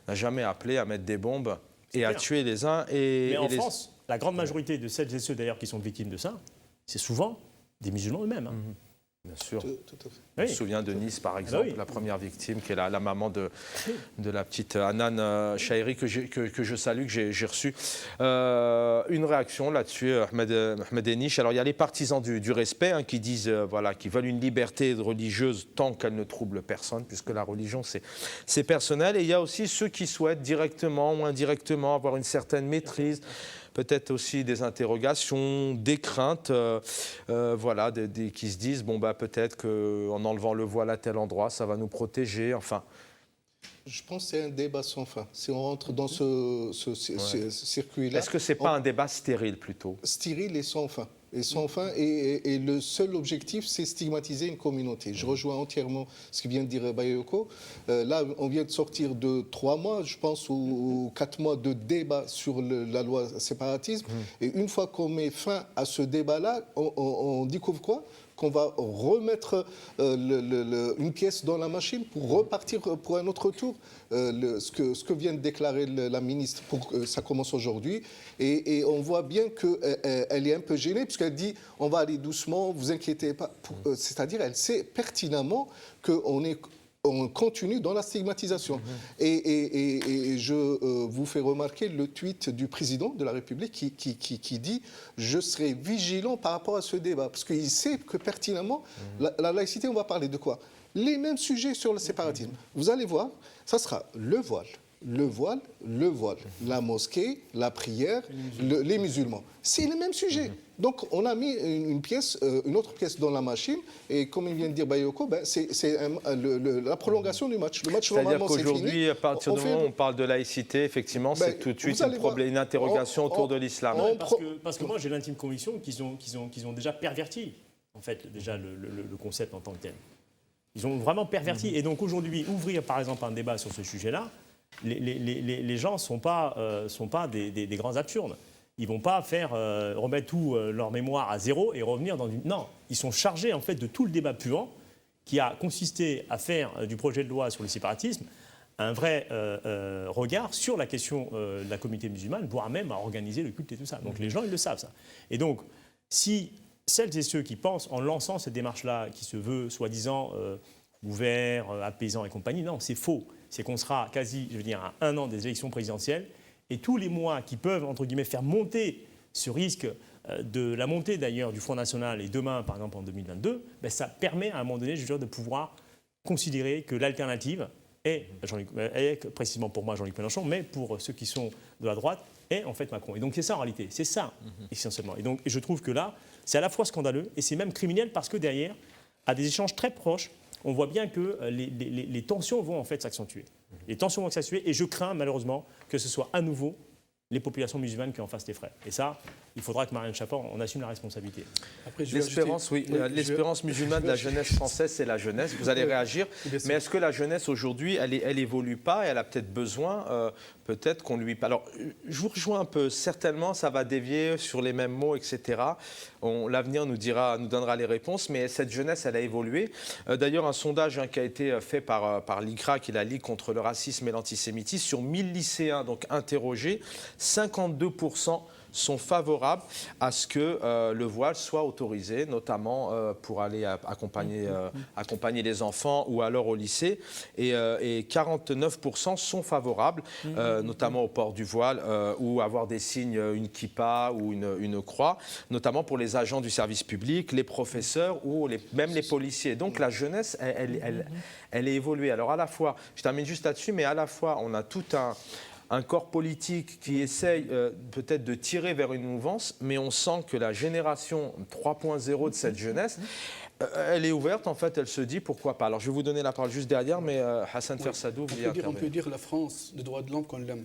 n'a jamais appelé à mettre des bombes et à tuer les uns et en France, la grande majorité de celles et ceux d'ailleurs qui sont victimes de ça, c'est souvent des musulmans eux-mêmes. Bien sûr. Tout à fait. Je me souviens de Nice, par exemple, la première victime, qui est la maman de la petite Anan Chahiri, que je salue, que j'ai reçu. Une réaction là-dessus, Ahmed Enish. Alors, il y a les partisans du respect qui disent, qui veulent une liberté religieuse tant qu'elle ne trouble personne, puisque la religion, c'est personnel. Et il y a aussi ceux qui souhaitent directement ou indirectement avoir une certaine maîtrise, peut-être aussi des interrogations, des craintes, qui se disent, peut-être qu'en enlevant le voile à tel endroit, ça va nous protéger, enfin... Je pense que c'est un débat sans fin. Si on rentre dans ce circuit-là... Est-ce que ce n'est pas un débat stérile, plutôt? Stérile et sans fin. Et le seul objectif, c'est stigmatiser une communauté. Je rejoins entièrement ce que vient de dire Bayoko. Là, on vient de sortir de 3 mois, je pense, ou 4 mois de débat sur la loi séparatisme. Et une fois qu'on met fin à ce débat-là, on découvre quoi? qu'on va remettre une pièce dans la machine pour repartir pour un autre tour. Ce que vient de déclarer la ministre, ça commence aujourd'hui, et on voit bien qu'elle est un peu gênée, puisqu'elle dit on va aller doucement, vous inquiétez pas. C'est-à-dire elle sait pertinemment on continue dans la stigmatisation. Et je vous fais remarquer le tweet du président de la République qui dit « Je serai vigilant par rapport à ce débat ». Parce qu'il sait que pertinemment, la laïcité, on va parler de quoi? Les mêmes sujets sur le séparatisme. Vous allez voir, ça sera le voile, la mosquée, la prière, les musulmans. C'est le même sujet. Donc on a mis une autre pièce dans la machine, et comme il vient de dire Bayoko, c'est la prolongation du match. Le match c'est-à-dire normalement c'est fini. qu'aujourd'hui, à partir du moment où on parle de laïcité, effectivement, c'est tout de suite une interrogation autour de l'islam. Parce que moi j'ai l'intime conviction qu'ils ont déjà perverti en fait le concept en tant que tel. Ils ont vraiment perverti. Et donc aujourd'hui, ouvrir par exemple un débat sur ce sujet-là, les gens ne sont pas des grands absurdes. Ils ne vont pas remettre tout leur mémoire à zéro et revenir dans une... Non, ils sont chargés en fait de tout le débat puant qui a consisté à faire du projet de loi sur le séparatisme un vrai regard sur la question de la communauté musulmane, voire même à organiser le culte et tout ça. Donc les gens, ils le savent, ça. Et donc, si celles et ceux qui pensent, en lançant cette démarche-là, qui se veut soi-disant ouvert, apaisant et compagnie, non, c'est faux. C'est qu'on sera quasi, à 1 an des élections présidentielles, et tous les mois qui peuvent, entre guillemets, faire monter ce risque de la montée d'ailleurs du Front National, et demain, par exemple, en 2022, ça permet à un moment donné, de pouvoir considérer que l'alternative est précisément pour moi Jean-Luc Mélenchon, mais pour ceux qui sont de la droite, est en fait Macron. Et donc c'est ça en réalité, c'est ça essentiellement. Et donc je trouve que là, c'est à la fois scandaleux et c'est même criminel parce que derrière, à des échanges très proches, on voit bien que les tensions vont en fait s'accentuer. Les tensions vont s'accentuer et je crains malheureusement que ce soit à nouveau les populations musulmanes qui en fassent les frais. Et ça, il faudra que Marianne Chapin en assume la responsabilité. L'espérance musulmane de la jeunesse française, c'est la jeunesse. Vous allez réagir. Mais est-ce que la jeunesse aujourd'hui, elle évolue pas et elle a peut-être besoin, peut-être qu'on lui... Alors, je vous rejoins un peu. Certainement, ça va dévier sur les mêmes mots, etc. L'avenir nous donnera les réponses. Mais cette jeunesse, elle a évolué. D'ailleurs, un sondage qui a été fait par l'ICRA, qui est la Ligue contre le racisme et l'antisémitisme, sur 1000 lycéens donc interrogés, 52% sont favorables à ce que le voile soit autorisé, notamment pour aller accompagner les enfants ou alors au lycée. Et 49% sont favorables, notamment au port du voile ou avoir des signes, une kippa ou une croix, notamment pour les agents du service public, les professeurs ou même les policiers. Donc la jeunesse, elle est évoluée. Alors à la fois, je termine juste là-dessus, mais à la fois, on a tout un corps politique qui essaye peut-être de tirer vers une mouvance, mais on sent que la génération 3.0 de cette jeunesse, elle est ouverte, en fait, elle se dit pourquoi pas. Alors je vais vous donner la parole juste derrière, mais Hassan Fersadou, vous voulez intervenir. On peut dire la France des droits de l'homme qu'on l'aime,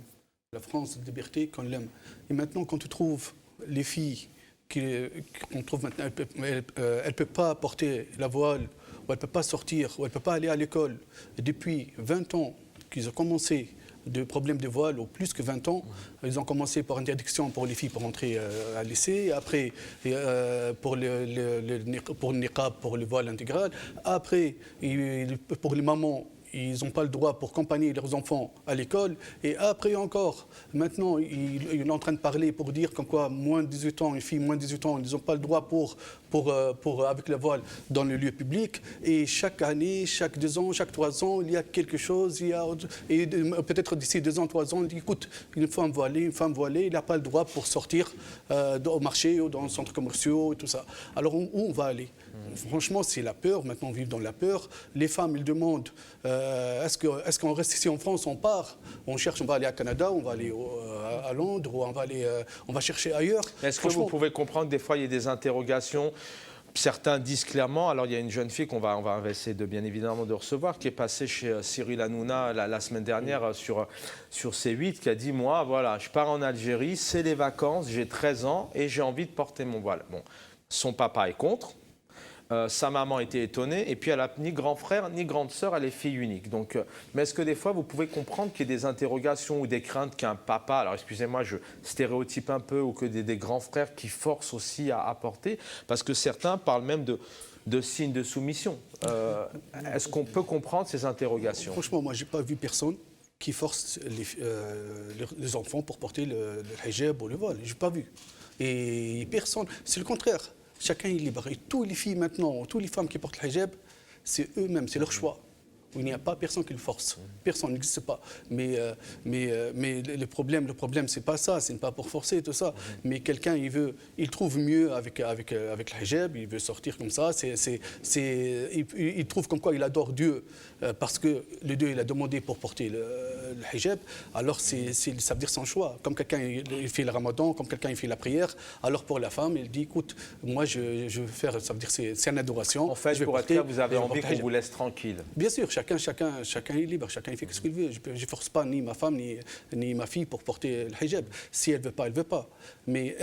la France de liberté qu'on l'aime. Et maintenant, quand tu trouves les filles qu'on trouve maintenant, elle ne peut pas porter la voile, ou elle ne peut pas sortir, ou elle ne peut pas aller à l'école, et depuis 20 ans qu'ils ont commencé de problèmes de voile, ou plus que 20 ans. Ils ont commencé par interdiction pour les filles pour entrer à lycée, après pour le niqab, pour le voile intégral, après pour les mamans, ils n'ont pas le droit pour accompagner leurs enfants à l'école. Et après encore, maintenant, il est en train de parler pour dire comme quoi moins de 18 ans, une fille moins de 18 ans, ils n'ont pas le droit avec la voile dans le lieu public. Et chaque année, chaque 2 ans, chaque 3 ans, il y a quelque chose. Et peut-être d'ici 2 ans, 3 ans, on dit écoute, une femme voilée, il n'a pas le droit pour sortir au marché ou dans les centres commerciaux et tout ça. Alors où on va aller? Franchement, c'est la peur. Maintenant, on vit dans la peur. Les femmes, ils demandent est-ce qu'on reste ici en France, on part, on cherche, on va aller à Canada, on va aller à Londres, ou on va chercher ailleurs. Est-ce que vous pouvez comprendre que des fois, il y a des interrogations? Certains disent clairement, alors il y a une jeune fille qu'on va essayer bien évidemment de recevoir, qui est passée chez Cyril Hanouna la semaine dernière sur C8, qui a dit, moi, voilà, je pars en Algérie, c'est les vacances, j'ai 13 ans et j'ai envie de porter mon voile. Bon, son papa est contre. Sa maman était étonnée, et puis elle n'a ni grand frère ni grande sœur, elle est fille unique. Donc, mais est-ce que des fois vous pouvez comprendre qu'il y ait des interrogations ou des craintes qu'un papa, alors excusez-moi, je stéréotype un peu, ou que des grands frères qui forcent aussi à porter, parce que certains parlent même de signe de soumission. Est-ce qu'on peut comprendre ces interrogations? Franchement, moi, je n'ai pas vu personne qui force les enfants pour porter le hijab ou le voile. Je n'ai pas vu. Et personne, c'est le contraire. Chacun est libre. Et toutes les filles maintenant, toutes les femmes qui portent le hijab, c'est eux-mêmes, c'est leur choix. Il n'y a pas personne qui le force. Personne n'existe pas. Mais le problème, c'est pas ça. C'est pas pour forcer tout ça. Mais quelqu'un, il trouve mieux avec le hijab. Il veut sortir comme ça. Il trouve comme quoi il adore Dieu parce que le Dieu il a demandé pour porter le hijab. Alors ça veut dire son choix. Comme quelqu'un il fait le Ramadan, comme quelqu'un il fait la prière. Alors pour la femme, elle dit écoute, moi je veux faire. Ça veut dire c'est une adoration. En fait, pour être clair, vous avez envie qu'on vous laisse tranquille. Bien sûr. Chacun est libre, chacun fait ce qu'il veut. Je ne force pas ni ma femme ni ma fille pour porter le hijab. Si elle ne veut pas, elle ne veut pas. Mais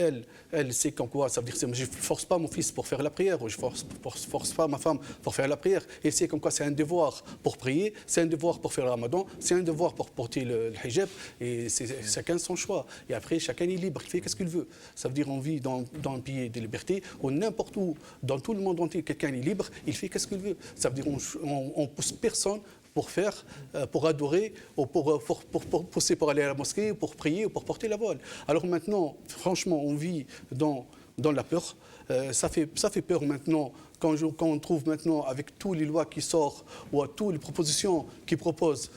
elle sait qu'en quoi, ça veut dire que je ne force pas mon fils pour faire la prière, ou je ne force pas ma femme pour faire la prière. Elle sait comme quoi c'est un devoir pour prier, c'est un devoir pour faire le ramadan, c'est un devoir pour porter le hijab. Et c'est chacun son choix. Et après, chacun est libre, il fait ce qu'il veut. Ça veut dire qu'on vit dans un pays de liberté, où n'importe où, dans tout le monde entier, quelqu'un est libre, il fait ce qu'il veut. Ça veut dire qu'on ne pousse personne pour adorer, ou pour pousser pour aller à la mosquée, pour prier, ou pour porter la voile. Alors maintenant, franchement, on vit dans la peur. Ça fait peur maintenant quand on trouve maintenant avec toutes les lois qui sortent ou à toutes les propositions qu'ils proposent,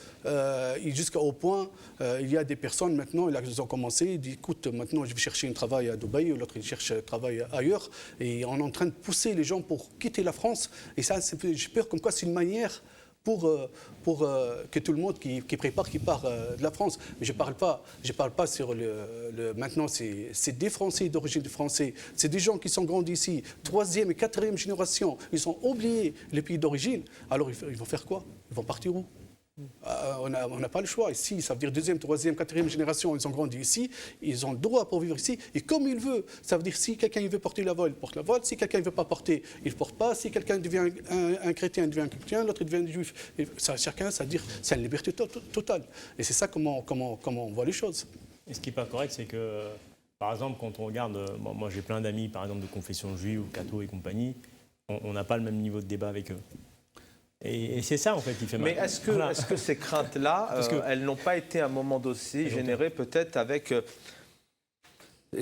jusqu'au point, il y a des personnes maintenant, ils ont commencé, ils disent écoute, maintenant je vais chercher un travail à Dubaï, ou l'autre il cherche un travail ailleurs, et on est en train de pousser les gens pour quitter la France. Et ça, j'ai peur comme quoi c'est une manière pour que tout le monde qui prépare, qui part de la France. Mais je parle pas sur maintenant, c'est des Français d'origine de Français. C'est des gens qui sont grandis ici, 3e et 4e génération. Ils ont oublié les pays d'origine. Alors ils vont faire quoi? Ils vont partir où? On n'a pas le choix. Ici, ça veut dire 2e, 3e, 4e génération, ils ont grandi ici, ils ont le droit pour vivre ici, et comme ils veulent. Ça veut dire si quelqu'un veut porter la voile, il porte la voile. Si quelqu'un ne veut pas porter, il ne porte pas. Si quelqu'un devient un chrétien, il devient un chrétien, l'autre devient un juif. Et ça, chacun, ça veut dire c'est une liberté totale. Et c'est ça comment on voit les choses. Et ce qui n'est pas correct, c'est que, par exemple, quand on regarde, moi j'ai plein d'amis, par exemple, de confession juive ou catho et compagnie, on n'a pas le même niveau de débat avec eux. Et c'est ça, en fait, qui fait mal. Mais est-ce que ces craintes-là, elles n'ont pas été à un moment aussi générées peut-être avec...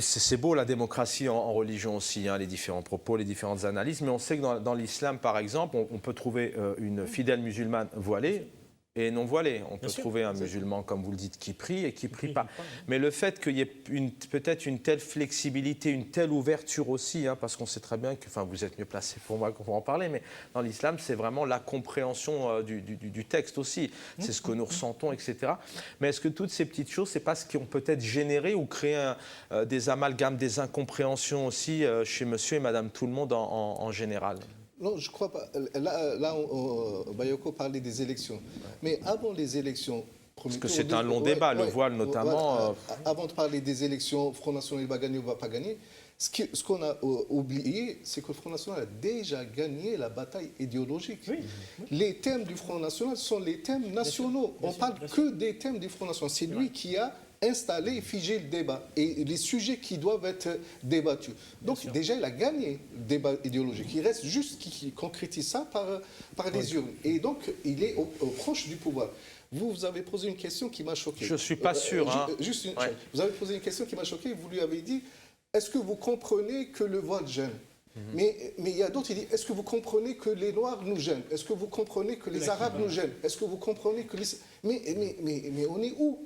C'est beau la démocratie en religion aussi, hein, les différents propos, les différentes analyses, mais on sait que dans l'islam, par exemple, on peut trouver une fidèle musulmane voilée et non voilée. On peut trouver un musulman, comme vous le dites, qui prie et qui ne prie pas. Mais le fait qu'il y ait peut-être une telle flexibilité, une telle ouverture aussi, hein, parce qu'on sait très bien que, enfin, vous êtes mieux placé pour moi pour en parler, mais dans l'islam, c'est vraiment la compréhension du texte aussi. C'est ce que nous ressentons, etc. Mais est-ce que toutes ces petites choses, c'est pas ce qui ont peut-être généré ou créé des amalgames, des incompréhensions aussi chez monsieur et madame tout le monde en général? Non, je ne crois pas. Là Bayoko parlait des élections. Mais avant les élections... Parce que c'est un long débat, le voile notamment... Avant de parler des élections, Front National va gagner ou va pas gagner, ce qu'on a oublié, c'est que le Front National a déjà gagné la bataille idéologique. Oui. Les thèmes du Front National sont les thèmes nationaux. On ne parle que des thèmes du Front National. C'est lui qui a installer et figer le débat et les sujets qui doivent être débattus. Donc déjà, il a gagné le débat idéologique. Il reste juste qu'il concrétise ça par les urnes. Et donc, il est proche du pouvoir. Vous avez posé une question qui m'a choqué. Je ne suis pas sûr. Juste une chose. Vous avez posé une question qui m'a choqué. Vous lui avez dit, est-ce que vous comprenez que le voile gêne? Mais il y a d'autres qui disent, est-ce que vous comprenez que les Noirs nous gênent? Est-ce que vous comprenez que les Arabes nous gênent? Est-ce que vous comprenez que les... Mais on est où?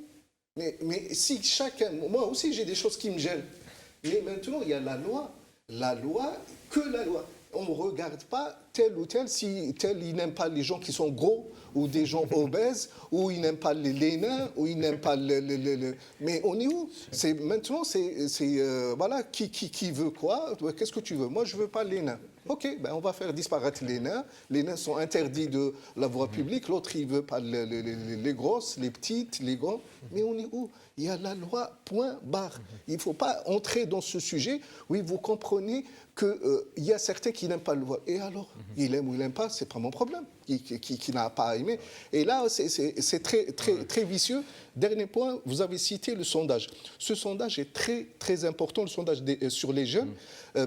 Mais si chacun... Moi aussi, j'ai des choses qui me gênent. Mais maintenant, il y a la loi. La loi, que la loi. On ne regarde pas tel ou tel, si tel, il n'aime pas les gens qui sont gros, ou des gens obèses, ou il n'aime pas les nains, ou il n'aime pas Mais on est où? Maintenant, voilà, qui veut quoi? Qu'est-ce que tu veux? Moi, je ne veux pas les nains. OK, ben on va faire disparaître les nains. Les nains sont interdits de la voie publique. L'autre, il veut pas les grosses, les petites, les grands. Mais on est où? Il y a la loi, point, barre. Il ne faut pas entrer dans ce sujet. Oui, vous comprenez qu'il y a certains qui n'aiment pas le voile. Et alors, il aime ou il n'aime pas, ce n'est pas mon problème. Qui n'a pas aimé. Et là, c'est très, très, très vicieux. Dernier point, vous avez cité le sondage. Ce sondage est très, très important, le sondage sur les jeunes,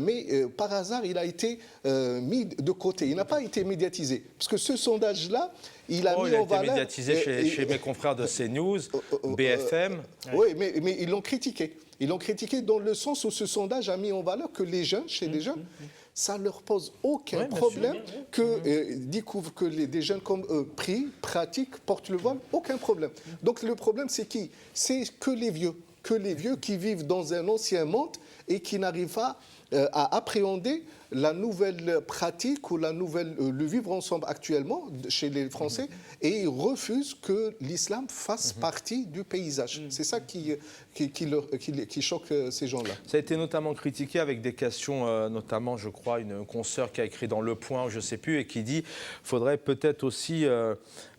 mais par hasard, il a été mis de côté. Il n'a pas été médiatisé. Parce que ce sondage-là, il a mis en valeur... Il a été médiatisé chez mes confrères de CNews, BFM. Oui, mais ils l'ont critiqué. Ils l'ont critiqué dans le sens où ce sondage a mis en valeur que les jeunes, chez les jeunes, ça ne leur pose aucun problème que découvrent que des jeunes comme eux prient, pratiquent, portent le voile, aucun problème. Donc le problème, c'est qui? C'est que les vieux qui vivent dans un ancien monde et qui n'arrivent pas à appréhender la nouvelle pratique ou le vivre ensemble actuellement chez les Français, et ils refusent que l'islam fasse partie du paysage. C'est ça qui choque ces gens-là. Ça a été notamment critiqué avec des questions, notamment, je crois, une consoeur qui a écrit dans Le Point, ou je ne sais plus, et qui dit qu'il faudrait peut-être aussi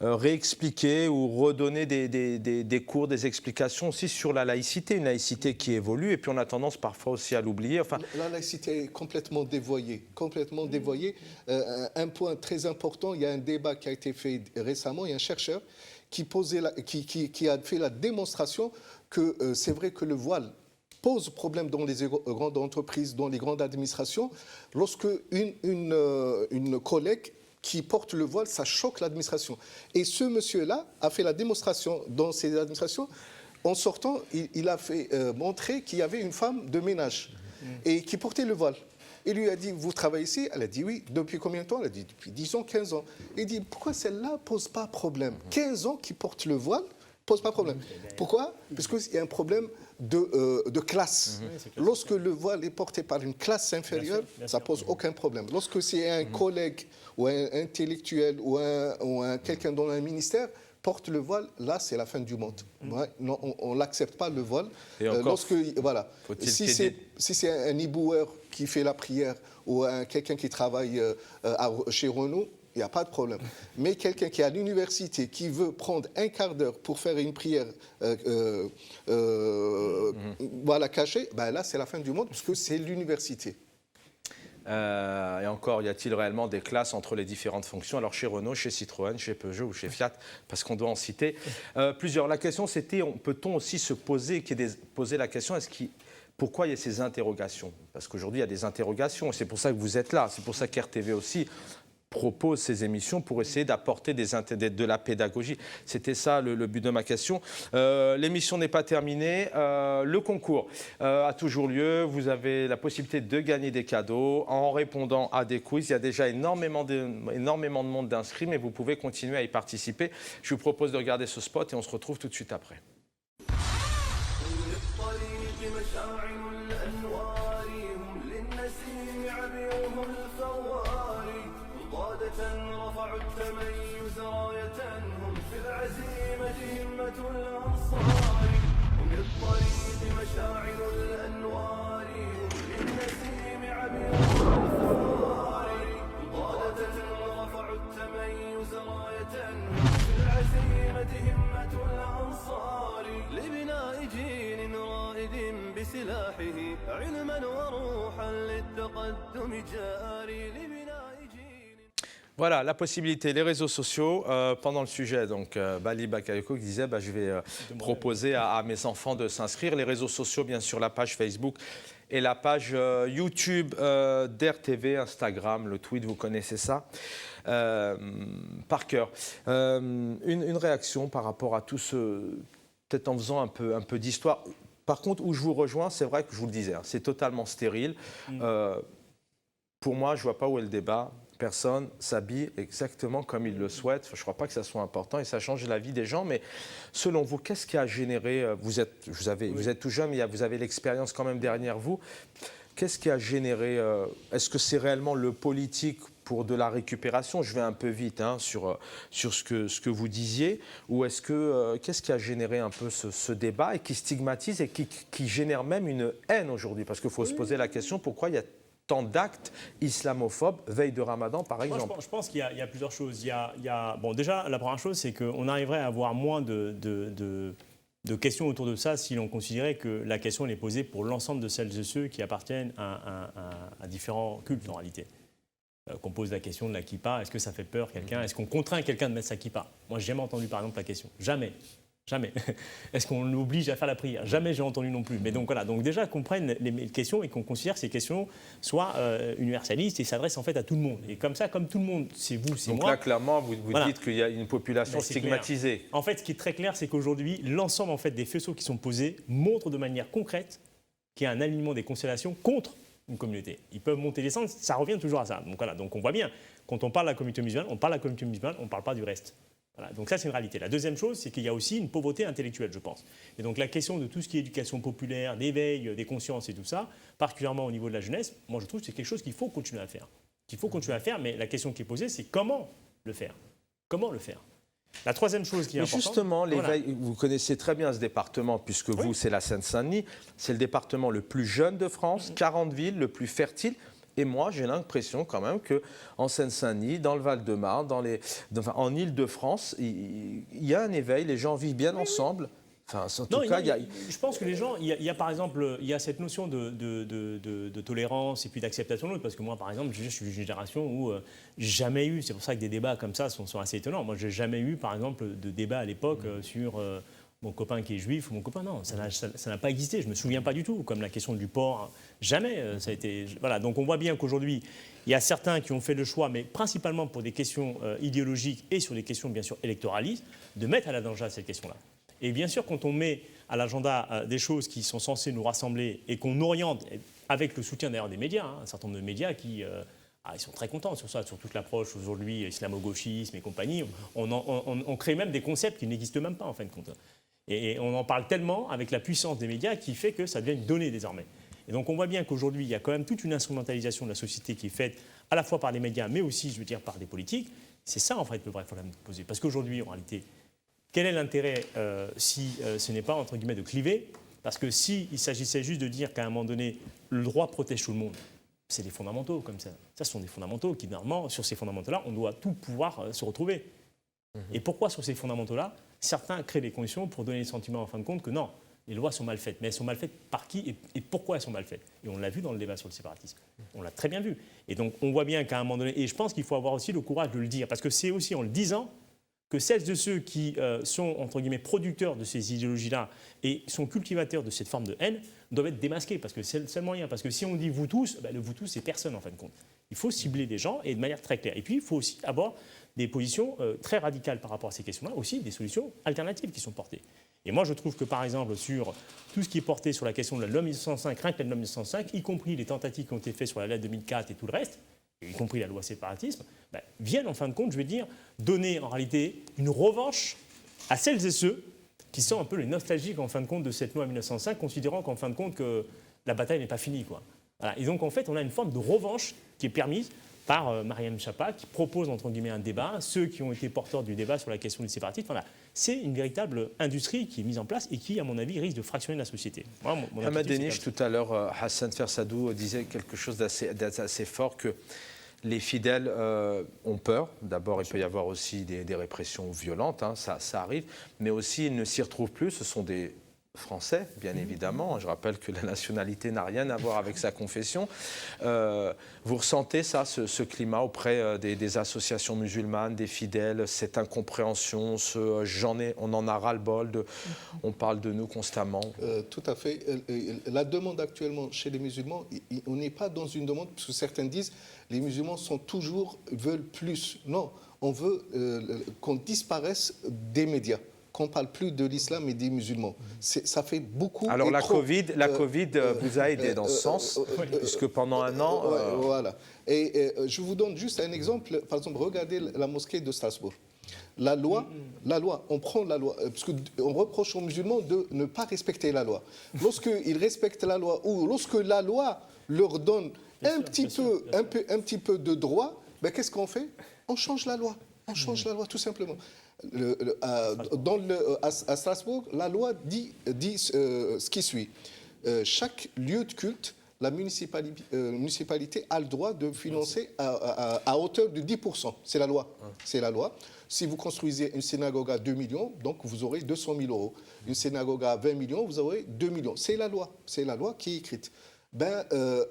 réexpliquer ou redonner des cours, des explications aussi sur la laïcité, une laïcité qui évolue, et puis on a tendance parfois aussi à l'oublier. Enfin, la laïcité est complètement dévoyée. Un point très important, il y a un débat qui a été fait récemment, il y a un chercheur qui a fait la démonstration que c'est vrai que le voile pose problème dans les grandes entreprises, dans les grandes administrations, lorsque une collègue qui porte le voile, ça choque l'administration. Et ce monsieur-là a fait la démonstration dans ces administrations. En sortant, il a fait montrer qu'il y avait une femme de ménage et qui portait le voile. Il lui a dit, vous travaillez ici? Elle a dit oui. Depuis combien de temps? Elle a dit depuis 10 ans, 15 ans. Il dit, pourquoi celle-là ne pose pas problème? 15 ans qui porte le voile ne pose pas problème. Pourquoi? Parce qu'il y a un problème de classe. Lorsque le voile est porté par une classe inférieure, ça ne pose aucun problème. Lorsque c'est un collègue ou un intellectuel ou quelqu'un dans un ministère porte le voile, là, c'est la fin du monde. Ouais, non, on ne l'accepte pas, le voile. Et encore, si c'est un éboueur qui fait la prière ou quelqu'un qui travaille chez Renault, il n'y a pas de problème. Mais quelqu'un qui est à l'université, qui veut prendre un quart d'heure pour faire une prière cachée, ben là, c'est la fin du monde, parce que c'est l'université. Et encore, y a-t-il réellement des classes entre les différentes fonctions? Alors chez Renault, chez Citroën, chez Peugeot ou chez Fiat, parce qu'on doit en citer plusieurs. La question, c'était, peut-on aussi se poser la question, pourquoi il y a ces interrogations? Parce qu'aujourd'hui, il y a des interrogations, et c'est pour ça que vous êtes là, c'est pour ça qu'RTV aussi propose ces émissions pour essayer d'apporter de la pédagogie. C'était ça le but de ma question. L'émission n'est pas terminée. Le concours a toujours lieu. Vous avez la possibilité de gagner des cadeaux en répondant à des quiz. Il y a déjà énormément de monde d'inscrits, mais vous pouvez continuer à y participer. Je vous propose de regarder ce spot et on se retrouve tout de suite après. Voilà, la possibilité, les réseaux sociaux, pendant le sujet, donc Bali Bakayoko qui disait je vais proposer à mes enfants de s'inscrire. Les réseaux sociaux, bien sûr, la page Facebook et la page YouTube d'RTV, Instagram, le tweet, vous connaissez ça par cœur. Une réaction par rapport à tout ce, peut-être en faisant un peu d'histoire. Par contre, où je vous rejoins, c'est vrai que je vous le disais, c'est totalement stérile. Pour moi, je ne vois pas où est le débat. Personne s'habille exactement comme il le souhaite. Je ne crois pas que ça soit important et ça change la vie des gens. Mais selon vous, qu'est-ce qui a généré, vous êtes tout jeune, mais vous avez l'expérience quand même derrière vous. Qu'est-ce qui a généré, est-ce que c'est réellement le politique pour de la récupération? Je vais un peu vite sur ce que vous disiez. Ou est-ce que, qu'est-ce qui a généré un peu ce débat et qui stigmatise et qui génère même une haine aujourd'hui? Parce qu'il faut se poser la question, pourquoi il y a tant d'actes islamophobes veille de Ramadan, par exemple? Moi, je pense qu'il y a plusieurs choses. Bon, déjà, la première chose, c'est qu'on arriverait à avoir moins de questions autour de ça si l'on considérait que la question elle est posée pour l'ensemble de celles et ceux qui appartiennent à différents cultes, en réalité. Qu'on pose la question de la kippa, est-ce que ça fait peur quelqu'un? Est-ce qu'on contraint quelqu'un de mettre sa kippa? Moi, j'ai jamais entendu, par exemple, la question. Jamais. Jamais. Est-ce qu'on l'oblige à faire la prière? Jamais j'ai entendu non plus. Mais donc voilà, donc déjà qu'on prenne les questions et qu'on considère que ces questions soient universalistes et s'adressent en fait à tout le monde. Et comme ça, comme tout le monde, c'est vous, c'est moi. Donc là, clairement, vous dites qu'il y a une population stigmatisée. Clair. En fait, ce qui est très clair, c'est qu'aujourd'hui, l'ensemble en fait, des faisceaux qui sont posés montrent de manière concrète qu'il y a un alignement des constellations contre une communauté. Ils peuvent monter, descendre, ça revient toujours à ça. Donc voilà, donc on voit bien, quand on parle de la communauté musulmane, on parle de la communauté musulmane, on ne parle pas du reste. Voilà, donc ça, c'est une réalité. La deuxième chose, c'est qu'il y a aussi une pauvreté intellectuelle, je pense. Et donc la question de tout ce qui est éducation populaire, d'éveil, des consciences et tout ça, particulièrement au niveau de la jeunesse, moi je trouve que c'est quelque chose qu'il faut continuer à faire. Mais la question qui est posée, c'est comment le faire? Comment le faire? La troisième chose qui est importante... Justement, l'éveil, vous connaissez très bien ce département, puisque vous, c'est la Seine-Saint-Denis, c'est le département le plus jeune de France, 40 villes, le plus fertile. Et moi, j'ai l'impression quand même qu'en Seine-Saint-Denis, dans le Val-de-Marne, en Île-de-France, il y a un éveil, les gens vivent bien ensemble. Enfin, en tout cas, je pense que les gens, il y a par exemple, il y a cette notion de tolérance et puis d'acceptation de l'autre. Parce que moi, par exemple, je suis d'une génération où j'ai jamais eu, c'est pour ça que des débats comme ça sont assez étonnants. Moi, j'ai jamais eu, par exemple, de débat à l'époque sur mon copain qui est juif ou mon copain, non, ça n'a pas existé. Je me souviens pas du tout. Comme la question du porc, jamais ça a été. Voilà, donc on voit bien qu'aujourd'hui, il y a certains qui ont fait le choix, mais principalement pour des questions idéologiques et sur des questions bien sûr électoralistes, de mettre à l'agenda cette question-là. Et bien sûr, quand on met à l'agenda des choses qui sont censées nous rassembler et qu'on oriente, avec le soutien d'ailleurs des médias, un certain nombre de médias qui ils sont très contents sur ça, sur toute l'approche aujourd'hui, islamo-gauchisme et compagnie, on crée même des concepts qui n'existent même pas en fin de compte. Et on en parle tellement avec la puissance des médias qui fait que ça devient une donnée désormais. Et donc on voit bien qu'aujourd'hui, il y a quand même toute une instrumentalisation de la société qui est faite à la fois par les médias, mais aussi, je veux dire, par des politiques. C'est ça, en fait, le vrai problème de poser. Parce qu'aujourd'hui, en réalité, quel est l'intérêt si ce n'est pas, entre guillemets, de cliver? Parce que s'il s'agissait juste de dire qu'à un moment donné, le droit protège tout le monde, c'est des fondamentaux comme ça. Ça, ce sont des fondamentaux qui, normalement, sur ces fondamentaux-là, on doit tout pouvoir se retrouver. Et pourquoi, sur ces fondamentaux-là, certains créent des conditions pour donner le sentiment, en fin de compte, que non, les lois sont mal faites. Mais elles sont mal faites par qui et pourquoi elles sont mal faites? Et on l'a vu dans le débat sur le séparatisme. On l'a très bien vu. Et donc, on voit bien qu'à un moment donné, et je pense qu'il faut avoir aussi le courage de le dire, parce que c'est aussi en le disant que celles de ceux qui sont, entre guillemets, producteurs de ces idéologies-là et sont cultivateurs de cette forme de haine doivent être démasqués, parce que c'est le seul moyen. Parce que si on dit vous tous, le vous tous, c'est personne, en fin de compte. Il faut cibler des gens et de manière très claire. Et puis, il faut aussi avoir des positions très radicales par rapport à ces questions-là, aussi des solutions alternatives qui sont portées. Et moi, je trouve que, par exemple, sur tout ce qui est porté sur la question de la loi 1905, rien que la loi 1905, y compris les tentatives qui ont été faites sur la loi 2004 et tout le reste, y compris la loi séparatisme, viennent, en fin de compte, je veux dire, donner en réalité une revanche à celles et ceux qui sont un peu les nostalgiques, en fin de compte, de cette loi 1905, considérant qu'en fin de compte, que la bataille n'est pas finie, quoi. Voilà. Et donc, en fait, on a une forme de revanche qui est permise par Mariam Chapa, qui propose, entre guillemets, un débat. Ceux qui ont été porteurs du débat sur la question du séparatisme, voilà. C'est une véritable industrie qui est mise en place et qui, à mon avis, risque de fractionner la société. Hamad Deniche, tout à l'heure, Hassan Fersadou disait quelque chose d'assez fort, que les fidèles ont peur. D'abord, il peut y avoir aussi des répressions violentes, hein, ça arrive, mais aussi ils ne s'y retrouvent plus. Ce sont des Français, bien évidemment. Je rappelle que la nationalité n'a rien à voir avec sa confession. Vous ressentez ça, ce climat auprès des associations musulmanes, des fidèles, cette incompréhension, on en a ras-le-bol, on parle de nous constamment? Tout à fait. La demande actuellement chez les musulmans, on n'est pas dans une demande, parce que certains disent les musulmans veulent plus. Non, on veut qu'on disparaisse des médias, qu'on ne parle plus de l'islam et des musulmans. Ça fait beaucoup. Alors la Covid vous a aidé dans ce sens, puisque pendant un an... Voilà. Et je vous donne juste un exemple. Par exemple, regardez la mosquée de Strasbourg. La loi, on prend la loi, parce qu'on reproche aux musulmans de ne pas respecter la loi. Lorsqu'ils respectent la loi, ou lorsque la loi leur donne un petit peu de droit, ben, qu'est-ce qu'on fait? On change la loi. On change la loi, tout simplement. À Strasbourg, la loi dit ce qui suit. Chaque lieu de culte, la municipalité a le droit de financer à hauteur de 10%. C'est la loi. C'est la loi. Si vous construisez une synagogue à 2 millions, donc vous aurez 200 000 euros. Une synagogue à 20 millions, vous aurez 2 millions. C'est la loi. C'est la loi qui est écrite.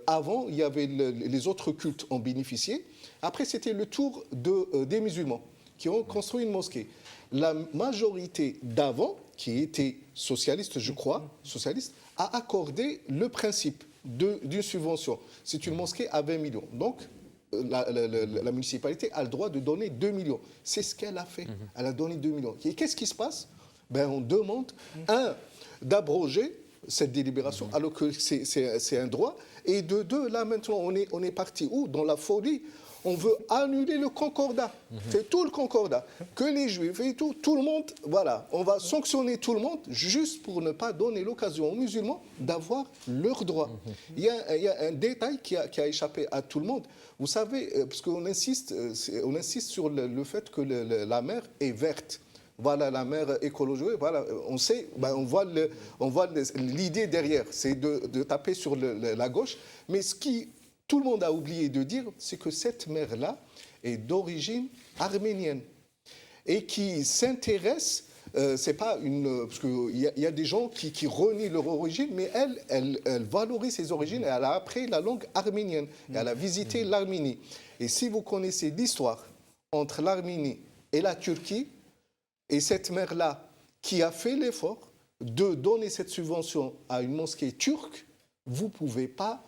Avant, il y avait les autres cultes en bénéficiaient. Après, c'était le tour des musulmans. qui ont construit une mosquée. La majorité d'avant, qui était socialiste, je crois, socialiste, a accordé le principe d'une subvention. C'est une mosquée à 20 millions. Donc, la municipalité a le droit de donner 2 millions. C'est ce qu'elle a fait. Elle a donné 2 millions. Et qu'est-ce qui se passe? On demande, d'abroger cette délibération, alors que c'est un droit. Et de deux, là maintenant, on est parti où? Dans la folie. On veut annuler le concordat. C'est tout le concordat. Que les juifs et tout le monde, voilà. On va sanctionner tout le monde juste pour ne pas donner l'occasion aux musulmans d'avoir leurs droits. Il y a un détail qui a échappé à tout le monde. Vous savez, parce qu'on insiste sur le fait que la mer est verte. Voilà, la mer écologique, voilà, on sait, on voit l'idée derrière, c'est de taper sur la gauche. Mais ce qui tout le monde a oublié de dire, c'est que cette mer-là est d'origine arménienne et qui s'intéresse, c'est pas une... Parce qu'il y a des gens qui renient leur origine, mais elle valorise ses origines et elle a appris la langue arménienne. Et elle a visité l'Arménie. Et si vous connaissez l'histoire entre l'Arménie et la Turquie, et cette mère-là qui a fait l'effort de donner cette subvention à une mosquée turque, vous ne pouvez pas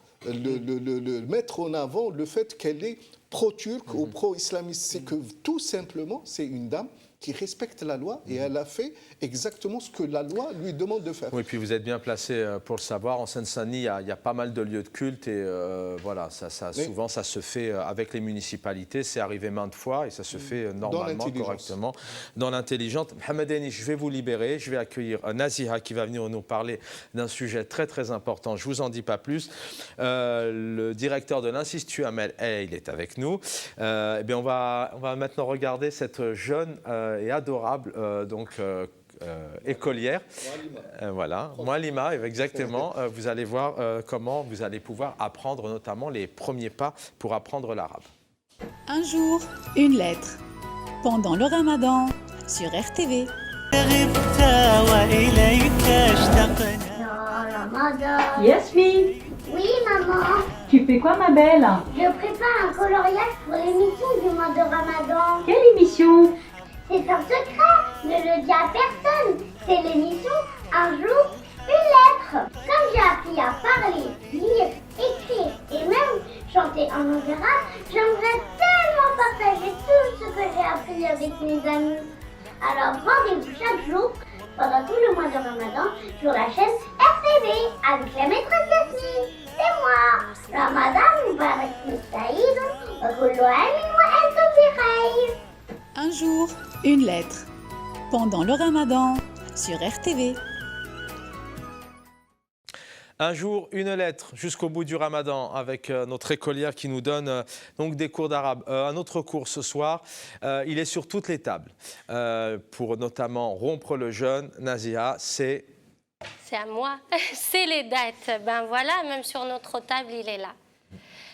mettre en avant le fait qu'elle est pro-turque ou pro-islamiste. C'est que tout simplement, c'est une dame qui respecte la loi et elle a fait exactement ce que la loi lui demande de faire. Oui, puis vous êtes bien placé pour le savoir. En Seine-Saint-Denis, il y a pas mal de lieux de culte et voilà, souvent ça se fait avec les municipalités. C'est arrivé maintes fois et ça se fait normalement, correctement, dans l'intelligence. Mohamed Eni, je vais vous libérer. Je vais accueillir Naziha qui va venir nous parler d'un sujet très très important. Je ne vous en dis pas plus. Le directeur de l'Institut Hamel, il est avec nous. Eh bien, on va maintenant regarder cette jeune et adorable écolière. Voilà, Moualima, exactement. Vous allez voir comment vous allez pouvoir apprendre notamment les premiers pas pour apprendre l'arabe. Un jour, une lettre. Pendant le Ramadan, sur RTV. Yasmine. Oui, maman. Tu fais quoi, ma belle? Je prépare un coloriage pour l'émission du mois de Ramadan. Quelle émission? C'est un secret, ne le dis à personne. C'est l'émission Un jour, une lettre. Comme j'ai appris à parler, lire, écrire et même chanter en langue arabe, j'aimerais tellement partager tout ce que j'ai appris avec mes amis. Alors rendez-vous chaque jour, pendant tout le mois de Ramadan, sur la chaîne RTV avec la maîtresse Yasmine. C'est moi, Ramadan Mubarak Saïd, wa kullu amin wa antum bi khayr. Un jour, une lettre. Pendant le Ramadan, sur RTV. Un jour, une lettre jusqu'au bout du Ramadan avec notre écolière qui nous donne donc des cours d'arabe. Un autre cours ce soir, il est sur toutes les tables. Pour notamment rompre le jeûne, Naziha, c'est... C'est à moi. C'est les dates. Ben voilà, même sur notre table, il est là.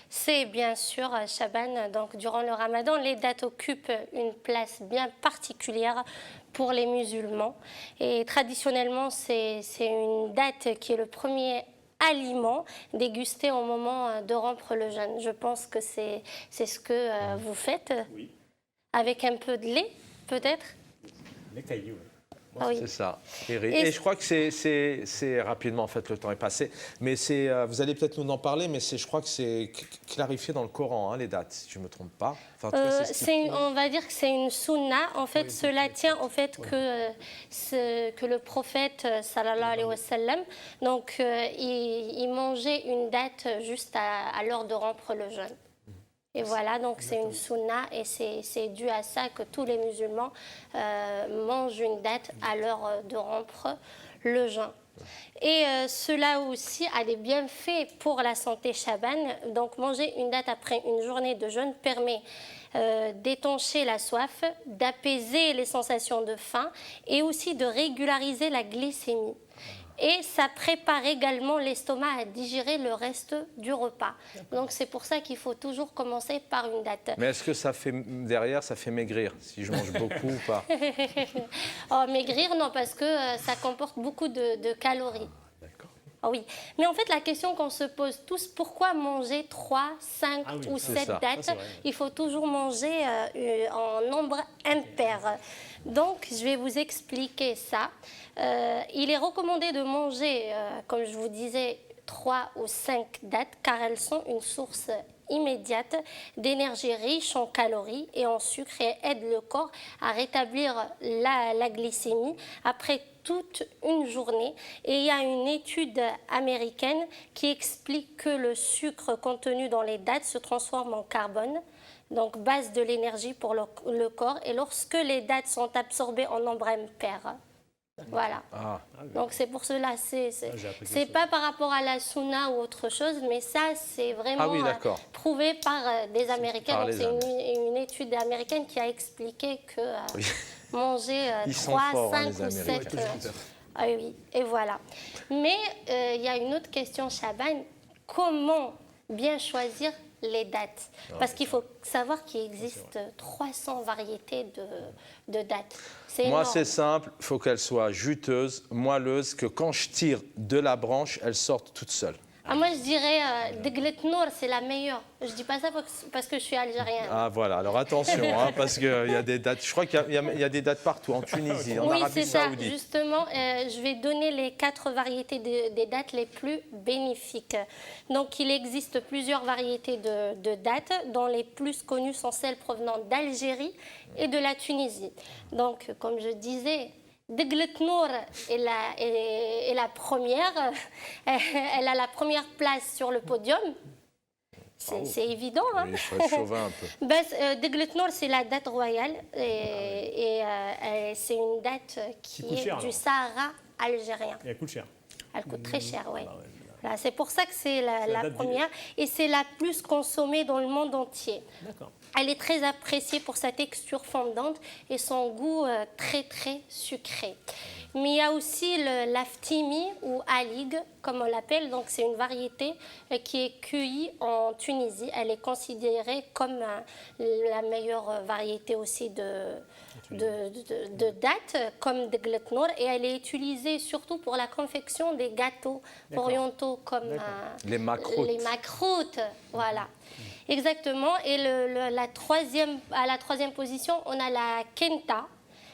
C'est bien sûr Chaban, donc durant le Ramadan, les dates occupent une place bien particulière pour les musulmans. Et traditionnellement, c'est une date qui est le premier aliment dégusté au moment de rompre le jeûne. Je pense que c'est ce que vous faites, oui. Avec un peu de lait, peut-être. Les cailloux. Ah oui. C'est ça. Et je crois que c'est rapidement, en fait, le temps est passé. Mais vous allez peut-être nous en parler, mais je crois que c'est clarifié dans le Coran, hein, les dates, si je ne me trompe pas. Enfin, en tout cas, on va dire que c'est une sunna. En fait, cela tient au fait que le prophète, sallallahu alayhi wa sallam, donc, il mangeait une date juste à l'heure de rompre le jeûne. Et voilà, donc c'est une sunna et c'est dû à ça que tous les musulmans mangent une date à l'heure de rompre le jeûne. Et cela aussi a des bienfaits pour la santé Chaban. Donc manger une date après une journée de jeûne permet d'étancher la soif, d'apaiser les sensations de faim et aussi de régulariser la glycémie. Et ça prépare également l'estomac à digérer le reste du repas. Donc c'est pour ça qu'il faut toujours commencer par une date. Mais est-ce que ça fait derrière, ça fait maigrir si je mange beaucoup ou pas? Oh, maigrir, non, parce que ça comporte beaucoup de calories. Ah oui, mais en fait, la question qu'on se pose tous, pourquoi manger 3, 5 ou 7 dates? Il faut toujours manger en nombre impair. Donc, je vais vous expliquer ça. Il est recommandé de manger, comme je vous disais, 3 ou 5 dates, car elles sont une source immédiate d'énergie riche en calories et en sucre et aident le corps à rétablir la glycémie après toute une journée. Et il y a une étude américaine qui explique que le sucre contenu dans les dattes se transforme en carbone, donc base de l'énergie pour le corps, et lorsque les dattes sont absorbées en nombre impair. Voilà. Donc c'est pour cela, c'est pas par rapport à la sunna ou autre chose, mais ça c'est vraiment prouvé par des Américains. Donc c'est une étude américaine qui a expliqué que manger 3, 5 ou 7... oui, et voilà. Mais il y a une autre question, Chaban, comment bien choisir les dates? Parce qu'il faut savoir qu'il existe 300 variétés de dates. Moi, c'est simple, il faut qu'elles soient juteuses, moelleuses, que quand je tire de la branche, elles sortent toutes seules. Ah, moi, je dirais Deglet Nour, c'est la meilleure. Je ne dis pas ça parce que je suis algérienne. Ah, voilà. Alors, attention, hein, parce qu'il y a des dates. Je crois qu'il y a des dates partout, en Tunisie, en Arabie Saoudite. Oui, c'est ça. Justement, je vais donner les 4 variétés des dates les plus bénéfiques. Donc, il existe plusieurs variétés de dates, dont les plus connues sont celles provenant d'Algérie et de la Tunisie. Donc, comme je disais... Deglet Nour est la première, elle a la première place sur le podium. C'est évident. Hein? Oui, il faut être chauvin un peu. Deglet Nour, c'est la date royale et c'est une date qui est du Sahara algérien. Et elle coûte cher. Elle coûte très cher, oui. C'est pour ça que c'est la première et c'est la plus consommée dans le monde entier. Elle est très appréciée pour sa texture fondante et son goût très très sucré. Mais il y a aussi l'aftimi ou alig, comme on l'appelle. Donc c'est une variété qui est cueillie en Tunisie. Elle est considérée comme la meilleure variété aussi de dattes, comme Deglet Nour. Et elle est utilisée surtout pour la confection des gâteaux orientaux comme les makroutes. Voilà. Exactement. Et à la troisième position, on a la kenta.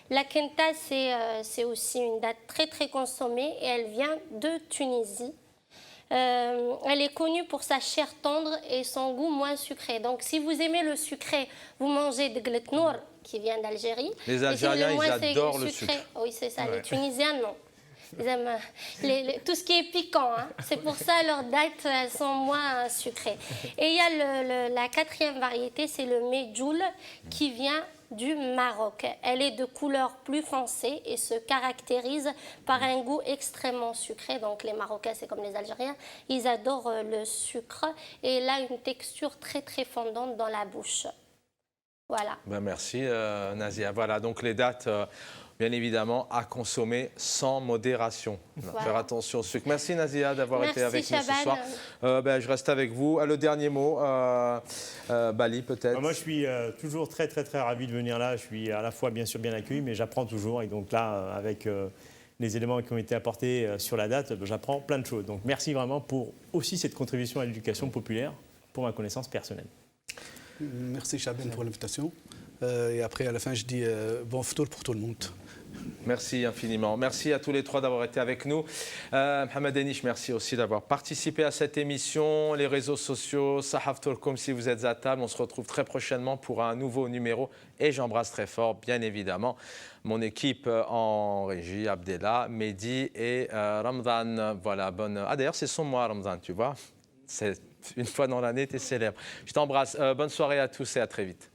La kenta, c'est aussi une date très très consommée et elle vient de Tunisie. Elle est connue pour sa chair tendre et son goût moins sucré. Donc si vous aimez le sucré, vous mangez Deglet Nour qui vient d'Algérie. Les Algériens, ils adorent le sucre. Oui, c'est ça. Les Tunisiens, non. Ils aiment tout ce qui est piquant. Hein. C'est pour ça leurs dates sont moins sucrées. Et il y a la 4e variété, c'est le medjoul qui vient du Maroc. Elle est de couleur plus foncée et se caractérise par un goût extrêmement sucré. Donc les Marocains, c'est comme les Algériens, ils adorent le sucre et elle a une texture très très fondante dans la bouche. Voilà. Merci Nazia. Voilà, donc les dates... bien évidemment, à consommer sans modération. Voilà. Faire attention au sucre. Merci Nazia d'avoir été avec nous ce soir. Je reste avec vous. Le dernier mot, Bali peut-être. Moi, je suis toujours très ravi de venir là. Je suis à la fois bien sûr bien accueilli, mais j'apprends toujours. Et donc là, avec les éléments qui ont été apportés sur la date, j'apprends plein de choses. Donc merci vraiment pour aussi cette contribution à l'éducation populaire pour ma connaissance personnelle. Merci Chaban pour l'invitation. Et après, à la fin, je dis bon ftour pour tout le monde. Merci infiniment. Merci à tous les trois d'avoir été avec nous. Mohamed Enish, merci aussi d'avoir participé à cette émission. Les réseaux sociaux, Sahaf Tourkoum, si vous êtes à table. On se retrouve très prochainement pour un nouveau numéro. Et j'embrasse très fort, bien évidemment, mon équipe en régie, Abdellah, Mehdi et Ramzan. Voilà, bonne... Ah d'ailleurs, c'est son mois, Ramzan, tu vois. C'est une fois dans l'année, tu es célèbre. Je t'embrasse. Bonne soirée à tous et à très vite.